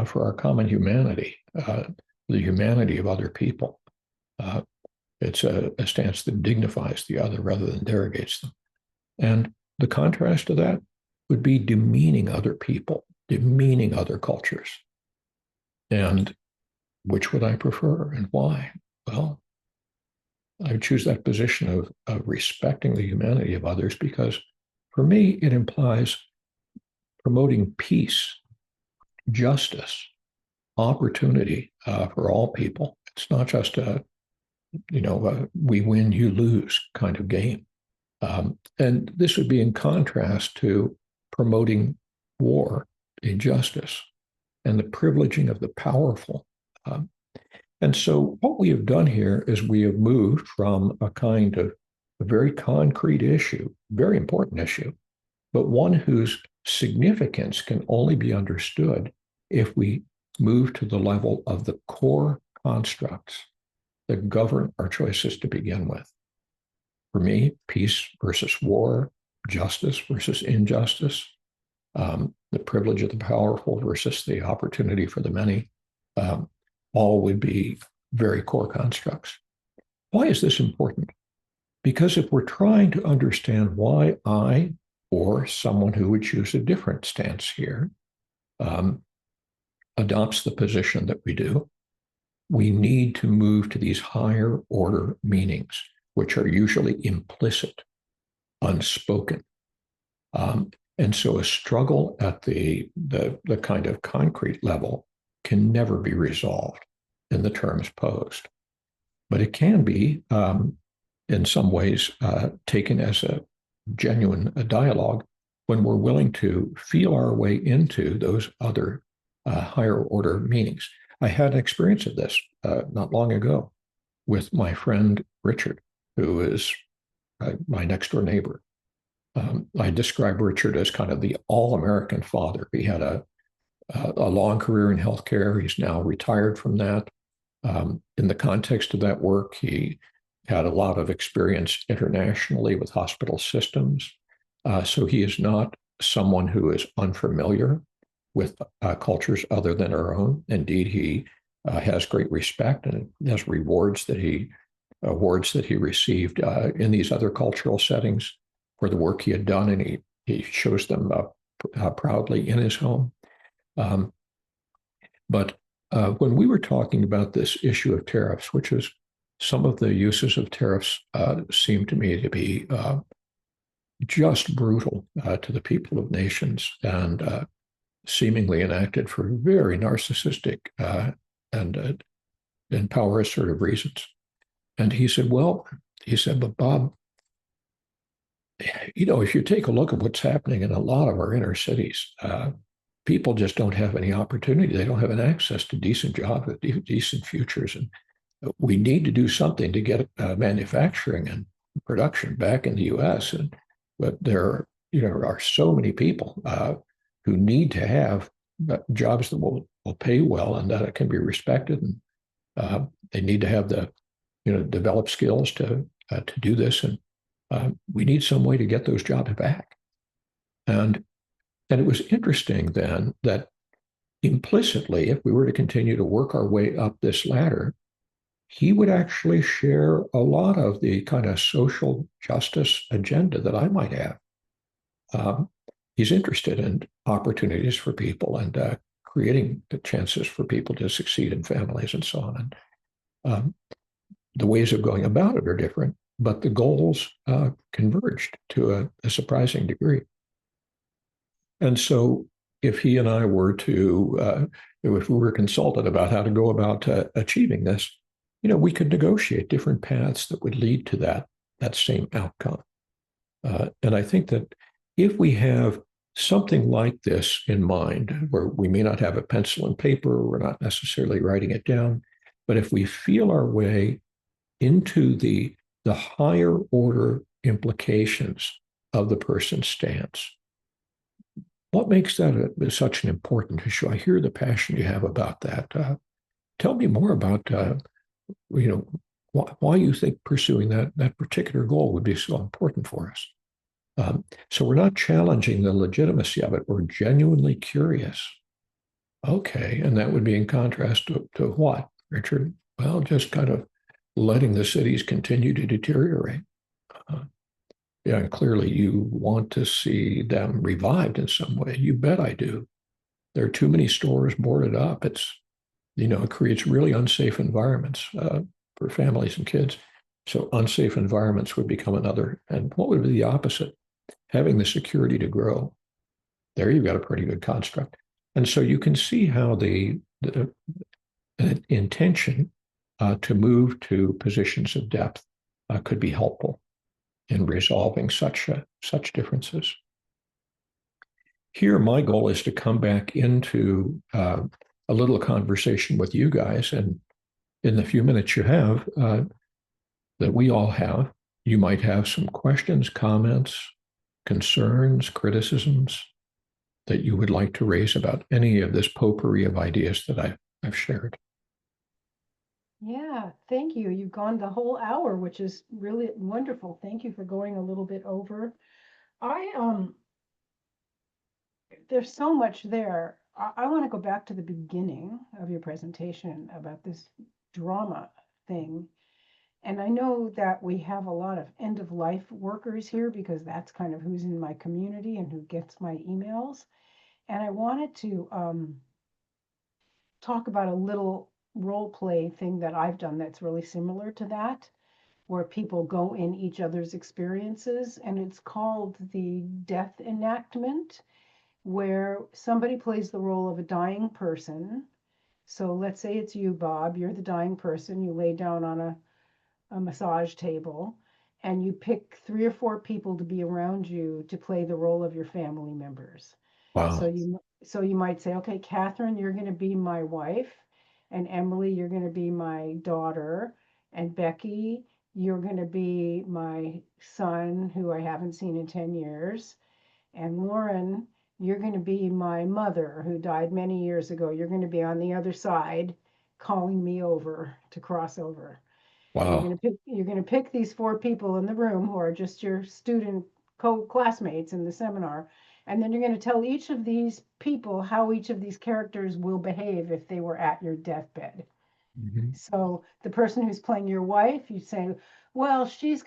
for our common humanity, the humanity of other people. It's a stance that dignifies the other rather than derogates them. And the contrast to that would be demeaning other people, demeaning other cultures. And which would I prefer and why? Well, I would choose that position of respecting the humanity of others because for me, it implies promoting peace, justice, opportunity for all people. It's not just a we win, you lose kind of game. And this would be in contrast to promoting war, injustice, and the privileging of the powerful. And so what we have done here is we have moved from a kind of a very concrete issue, very important issue, but one whose significance can only be understood if we move to the level of the core constructs that govern our choices to begin with. For me, peace versus war, justice versus injustice, the privilege of the powerful versus the opportunity for the many, all would be very core constructs. Why is this important? Because if we're trying to understand why I or someone who would choose a different stance here adopts the position that we do, we need to move to these higher order meanings, which are usually implicit, unspoken. And so a struggle at the kind of concrete level can never be resolved in the terms posed. But it can be, in some ways, taken as a genuine dialogue when we're willing to feel our way into those other higher order meanings. I had an experience of this not long ago with my friend Richard, who is my next door neighbor. I describe Richard as kind of the all-American father. He had a long career in healthcare. He's now retired from that. In the context of that work, he had a lot of experience internationally with hospital systems. So he is not someone who is unfamiliar with cultures other than our own. Indeed, he has great respect and has awards that he received in these other cultural settings for the work he had done, and he shows them proudly in his home. But when we were talking about this issue of tariffs, which is some of the uses of tariffs seem to me to be just brutal to the people of nations and seemingly enacted for very narcissistic and power assertive reasons. And he said, but Bob, if you take a look at what's happening in a lot of our inner cities, people just don't have any opportunity. They don't have an access to decent jobs, decent futures. And we need to do something to get manufacturing and production back in the U.S. But there are so many people who need to have jobs that will pay well and that it can be respected. And they need to have the develop skills to do this. And we need some way to get those jobs back. And it was interesting then that implicitly, if we were to continue to work our way up this ladder, he would actually share a lot of the kind of social justice agenda that I might have. He's interested in opportunities for people and creating the chances for people to succeed in families and so on. And the ways of going about it are different, but the goals converged to a surprising degree. And so if he and I were to, if we were consulted about how to go about achieving this, we could negotiate different paths that would lead to that same outcome. And I think that if we have something like this in mind, where we may not have a pencil and paper, we're not necessarily writing it down, but if we feel our way into the higher order implications of the person's stance, what makes that such an important issue? I hear the passion you have about that. Tell me more about why you think pursuing that particular goal would be so important for us. So we're not challenging the legitimacy of it. We're genuinely curious. Okay, and that would be in contrast to what, Richard? Well, just kind of letting the cities continue to deteriorate. Yeah, and clearly you want to see them revived in some way. You bet I do. There are too many stores boarded up. It creates really unsafe environments for families and kids. So unsafe environments would become another. And what would be the opposite? Having the security to grow. There you've got a pretty good construct. And so you can see how the intention to move to positions of depth could be helpful in resolving such differences. Here, my goal is to come back into a little conversation with you guys, and in the few minutes you have, that we all have, you might have some questions, comments, concerns, criticisms that you would like to raise about any of this potpourri of ideas that I've shared. Yeah, thank you. You've gone the whole hour, which is really wonderful. Thank you for going a little bit over. I there's so much there. I want to go back to the beginning of your presentation about this drama thing. And I know that we have a lot of end of life workers here because that's kind of who's in my community and who gets my emails. And I wanted to talk about a little role play thing that I've done that's really similar to that, where people go in each other's experiences. And it's called the death enactment, where somebody plays the role of a dying person. So let's say it's you, Bob, you're the dying person. You lay down on a massage table and you pick 3 or 4 people to be around you to play the role of your family members. So Wow. you might say, okay, Catherine, you're going to be my wife, and Emily, you're going to be my daughter, and Becky, you're going to be my son who I haven't seen in 10 years, and Lauren, you're going to be my mother who died many years ago. You're going to be on the other side calling me over to cross over. And Wow. you're going to pick these 4 people in the room who are just your student co-classmates in the seminar, and then you're going to tell each of these people how each of these characters will behave if they were at your deathbed. Mm-hmm. So the person who's playing your wife, you say, well, she's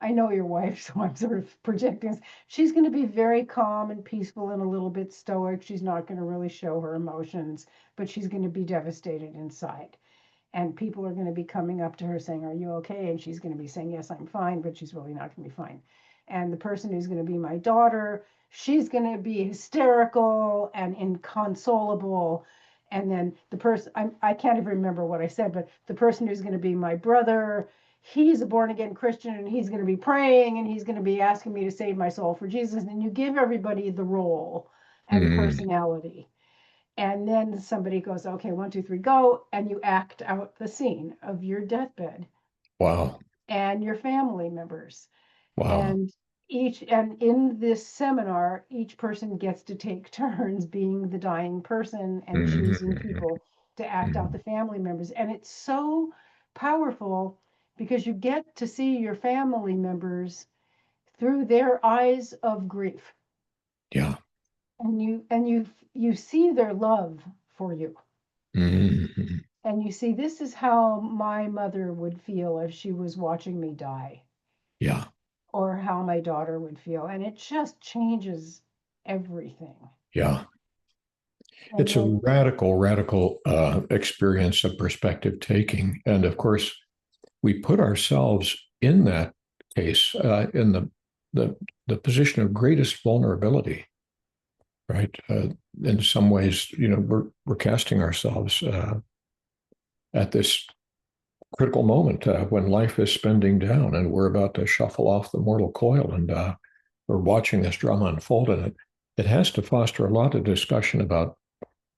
I know your wife, so I'm sort of projecting. She's going to be very calm and peaceful and a little bit stoic. She's not going to really show her emotions, but she's going to be devastated inside. And people are going to be coming up to her saying, are you okay? And she's going to be saying, yes, I'm fine, but she's really not going to be fine. And the person who's going to be my daughter, she's going to be hysterical and inconsolable. And then the person, I can't even remember what I said, but the person who's going to be my brother, he's a born again Christian and he's going to be praying and he's going to be asking me to save my soul for Jesus. And you give everybody the role and Mm. personality. And then somebody goes, okay, 1, 2, 3, go. And you act out the scene of your deathbed Wow. and your family members. Wow. And and in this seminar, each person gets to take turns being the dying person and choosing Mm-hmm. people to act out Mm-hmm. the family members. And it's so powerful because you get to see your family members through their eyes of grief. Yeah. And you see their love for you. Mm-hmm. And you see, this is how my mother would feel if she was watching me die, Yeah. or how my daughter would feel. And it just changes everything. Yeah. And It's a then, radical experience of perspective taking. And of course, we put ourselves in that case in the, the position of greatest vulnerability, right? In some ways, we're casting ourselves at this critical moment when life is spinning down and we're about to shuffle off the mortal coil and we're watching this drama unfold. And it has to foster a lot of discussion about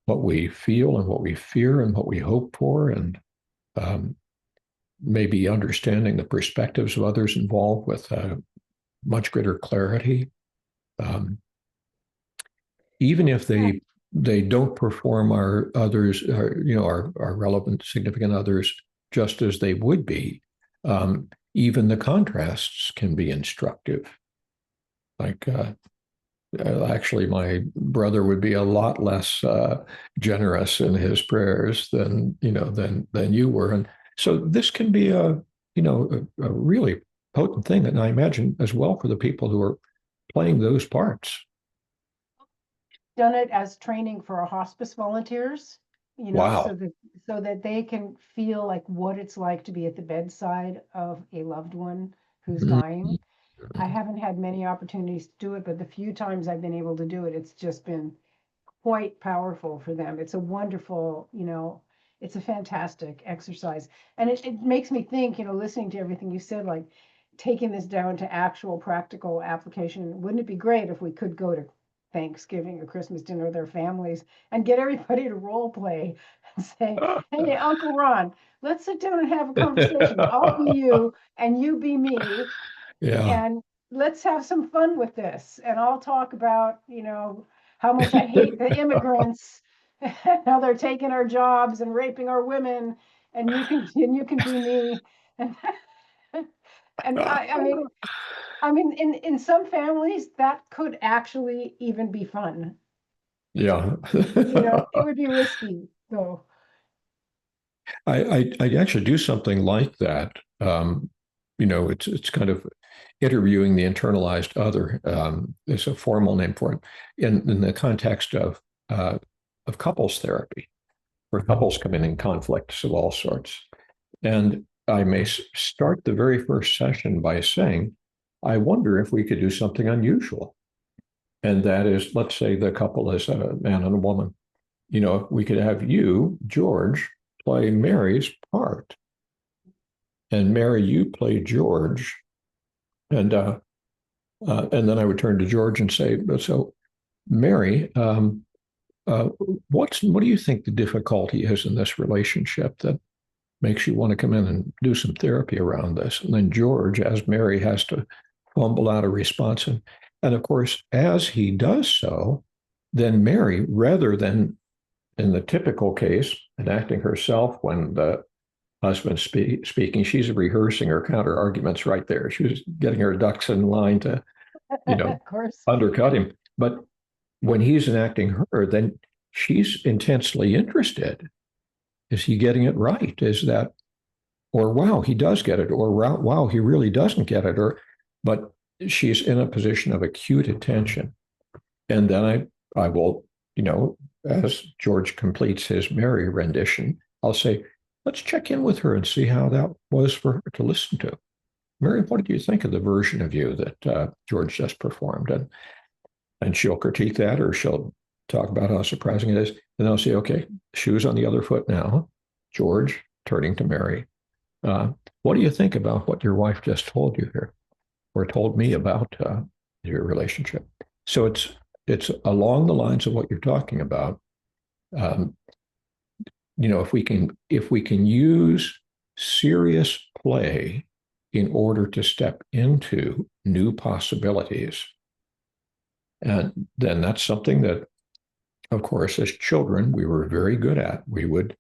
what we feel and what we fear and what we hope for, and um, maybe understanding the perspectives of others involved with much greater clarity. Um, Even if yeah, they don't perform our others, our relevant, significant others, just as they would be, even the contrasts can be instructive. Like actually, my brother would be a lot less generous in his prayers than you were, and so this can be a really potent thing, and I imagine as well for the people who are playing those parts. done it as training for our hospice volunteers, Wow. so that they can feel like what it's like to be at the bedside of a loved one who's Mhm. dying. I haven't had many opportunities to do it, but the few times I've been able to do it, it's just been quite powerful for them. It's a wonderful, it's a fantastic exercise. And it makes me think, listening to everything you said, like taking this down to actual practical application. Wouldn't it be great if we could go to Thanksgiving or Christmas dinner with their families and get everybody to role play and say, hey, Uncle Ron, let's sit down and have a conversation. I'll be you and you be me, Yeah. and let's have some fun with this. And I'll talk about, how much I hate the immigrants, how they're taking our jobs and raping our women, and you can be me. And, and I mean, in some families that could actually even be fun. Yeah. It would be risky though. I actually do something like that. It's kind of interviewing the internalized other. There's a formal name for it in the context of couples therapy, where couples come in conflicts of all sorts. And I may start the very first session by saying, I wonder if we could do something unusual. And that is, let's say the couple is a man and a woman. If we could have you, George, play Mary's part, and Mary, you play George, and then I would turn to George and say, so Mary, uh, what do you think the difficulty is in this relationship that makes you want to come in and do some therapy around this? And then George, as Mary, has to fumble out a response, and of course, as he does so, then Mary, rather than in the typical case, enacting herself when the husband's speaking, she's rehearsing her counter arguments right there. She was getting her ducks in line to, you know, Of course. undercut him. But when he's enacting her, then she's intensely interested. Is he getting it right? Is that, or wow, he does get it, or wow, he really doesn't get it, but she's in a position of acute attention. And then I will, as George completes his Mary rendition, I'll say, let's check in with her and see how that was for her to listen to. Mary, what did you think of the version of you that George just performed? And she'll critique that, or she'll talk about how surprising it is. And I'll say, okay, shoes on the other foot now. George, turning to Mary. What do you think about what your wife just told you here, or told me about your relationship? So it's along the lines of what you're talking about. Um, if we can use serious play in order to step into new possibilities, and then that's something that, of course, as children, we were very good at. We would,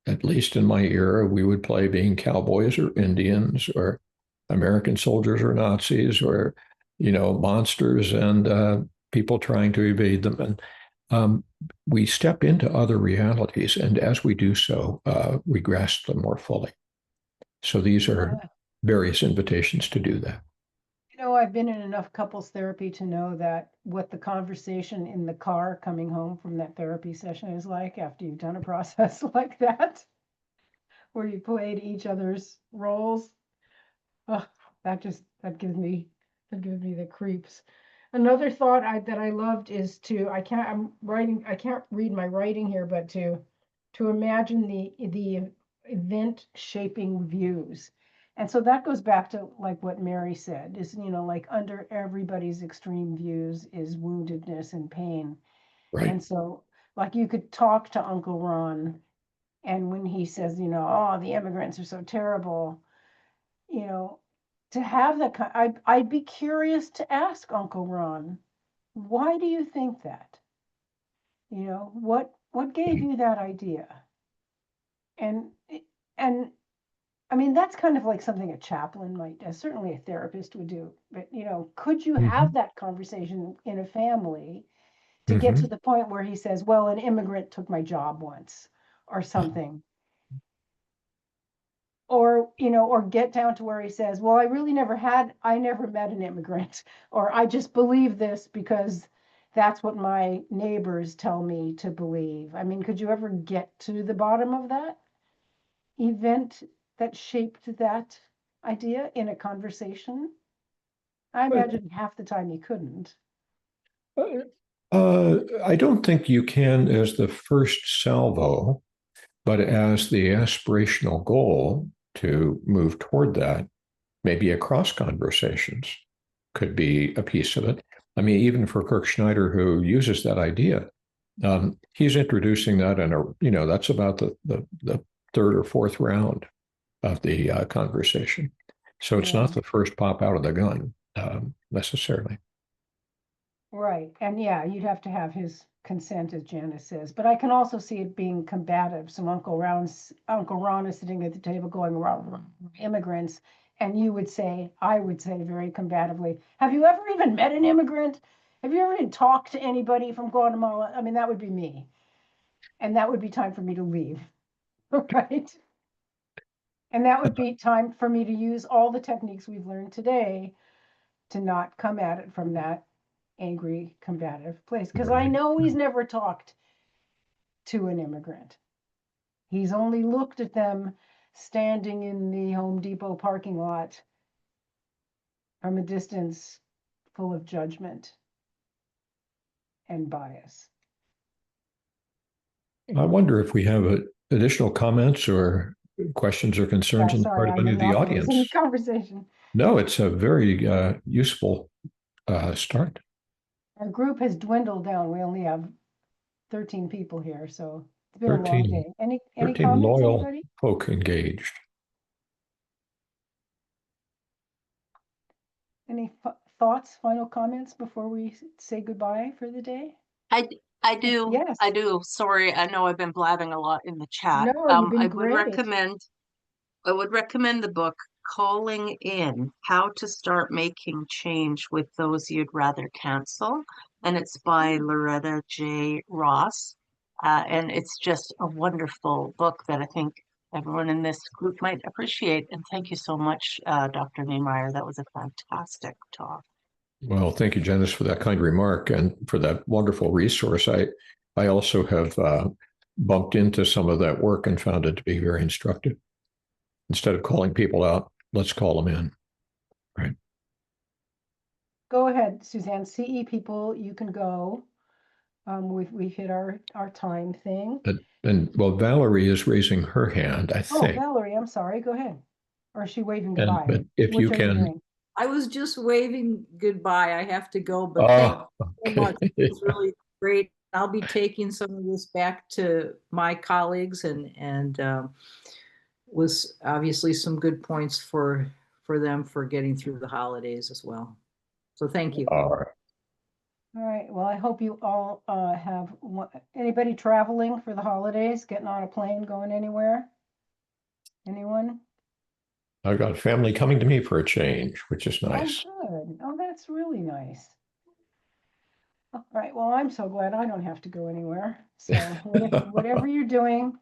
at least in my era, we would play being cowboys or Indians or American soldiers or Nazis or, monsters and people trying to evade them. And um, we step into other realities. And as we do so, we grasp them more fully. So these are Yeah. various invitations to do that. I've been in enough couples therapy to know that what the conversation in the car coming home from that therapy session is like after you've done a process like that, where you played each other's roles. Oh, that gives me the creeps. Another thought that I loved is I can't read my writing here, but to imagine the event shaping views. And so that goes back to like what Mary said, is like under everybody's extreme views is woundedness and pain. Right. And so like you could talk to Uncle Ron, and when he says, oh, the immigrants are so terrible, you know, to have that kind, I'd be curious to ask Uncle Ron, why do you think that? What gave you that idea? And and I mean, that's kind of like something a chaplain might do, certainly a therapist would do. But could you have Mm-hmm. that conversation in a family to get Mm-hmm. to the point where he says, well, an immigrant took my job once or something? Or get down to where he says, well, I never met an immigrant, or I just believe this because that's what my neighbors tell me to believe. I mean, could you ever get to the bottom of that event that shaped that idea in a conversation? I imagine half the time you couldn't. I don't think you can as the first salvo, but as the aspirational goal to move toward that, maybe across conversations could be a piece of it. I mean, even for Kirk Schneider, who uses that idea, he's introducing that that's about the third or fourth round of the conversation. So it's not Yeah. the first pop out of the gun necessarily. Right. And yeah, you'd have to have his consent, as Janice says. But I can also see it being combative. So Uncle Ron is sitting at the table going, "Rah, immigrants," and I would say very combatively, have you ever even met an immigrant? Have you ever even talked to anybody from Guatemala? I mean, that would be me. And that would be time for me to leave. Right. And that would be time for me to use all the techniques we've learned today to not come at it from that angry, combative place. Because I Right. know he's never talked to an immigrant. He's only looked at them standing in the Home Depot parking lot from a distance full of judgment and bias. I wonder if we have additional comments or questions or concerns Yeah, on the sorry, part of I'm any of the monopolizing the audience. conversation. No, it's a very useful start. Our group has dwindled down. We only have 13 people here, so it's been a long 13, day. Any 13 comments, loyal anybody? folk engaged. Any thoughts, final comments before we say goodbye for the day? I I do. I Yes. do. Sorry, I know I've been blabbing a lot in the chat. No, you've been I would great. recommend the book Calling In: How to Start Making Change with Those You'd Rather Cancel, and it's by Hmm. Loretta J. Ross. And it's just a wonderful book that I think everyone in this group might appreciate. And thank you so much, Dr. Neimeyer. That was a fantastic talk. Well, thank you, Janice, for that kind remark and for that wonderful resource. I also have bumped into some of that work and found it to be very instructive. Instead of calling people out, let's call them in. Right. Go ahead, Suzanne. CE people, you can go. We've hit our time thing. And well, Valerie is raising her hand, I Oh, think. Valerie, I'm sorry. Go ahead. Or is she waving And goodbye? but if you Which are you can, doing? I was just waving goodbye. I have to go, but thank you so much. It was really great. I'll be taking some of this back to my colleagues and was obviously some good points for them for getting through the holidays as well. So thank you. all right. All right, well, I hope you all have, anybody traveling for the holidays, getting on a plane, going anywhere? Anyone? I've got family coming to me for a change, which is nice. Oh, good. Oh, that's really nice. All right, well, I'm so glad I don't have to go anywhere. So whatever you're doing,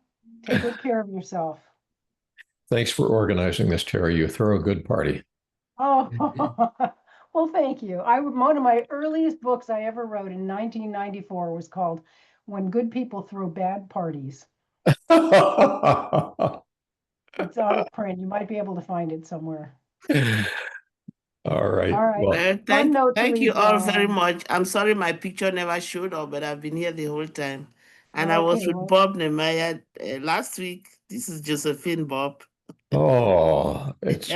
take good care of yourself. Thanks for organizing this, Terry. You throw a good party. Oh, well, thank you. One of my earliest books I ever wrote in 1994 was called When Good People Throw Bad Parties. All It's out of print. You might be able to find it somewhere. right. All right. Well, Fun Thank note to you leave all very down. much. I'm sorry my picture never showed up, but I've been here the whole time. And I was Okay, with well, Bob Neimeyer last week. This is Josephine Bob. oh, it's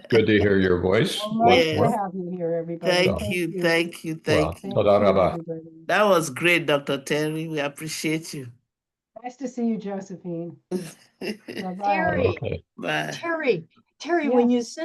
good to hear your voice well, nice once to more. Yes. have you here, everybody. Thank Thank you, you. thank you, Well, thank you. Thank ta-da, you, ta-da. everybody. That was great, Dr. Terry. We appreciate you. Nice to see you, Josephine. Bye-bye. Terry, Okay. Bye. Terry, Yeah. when you send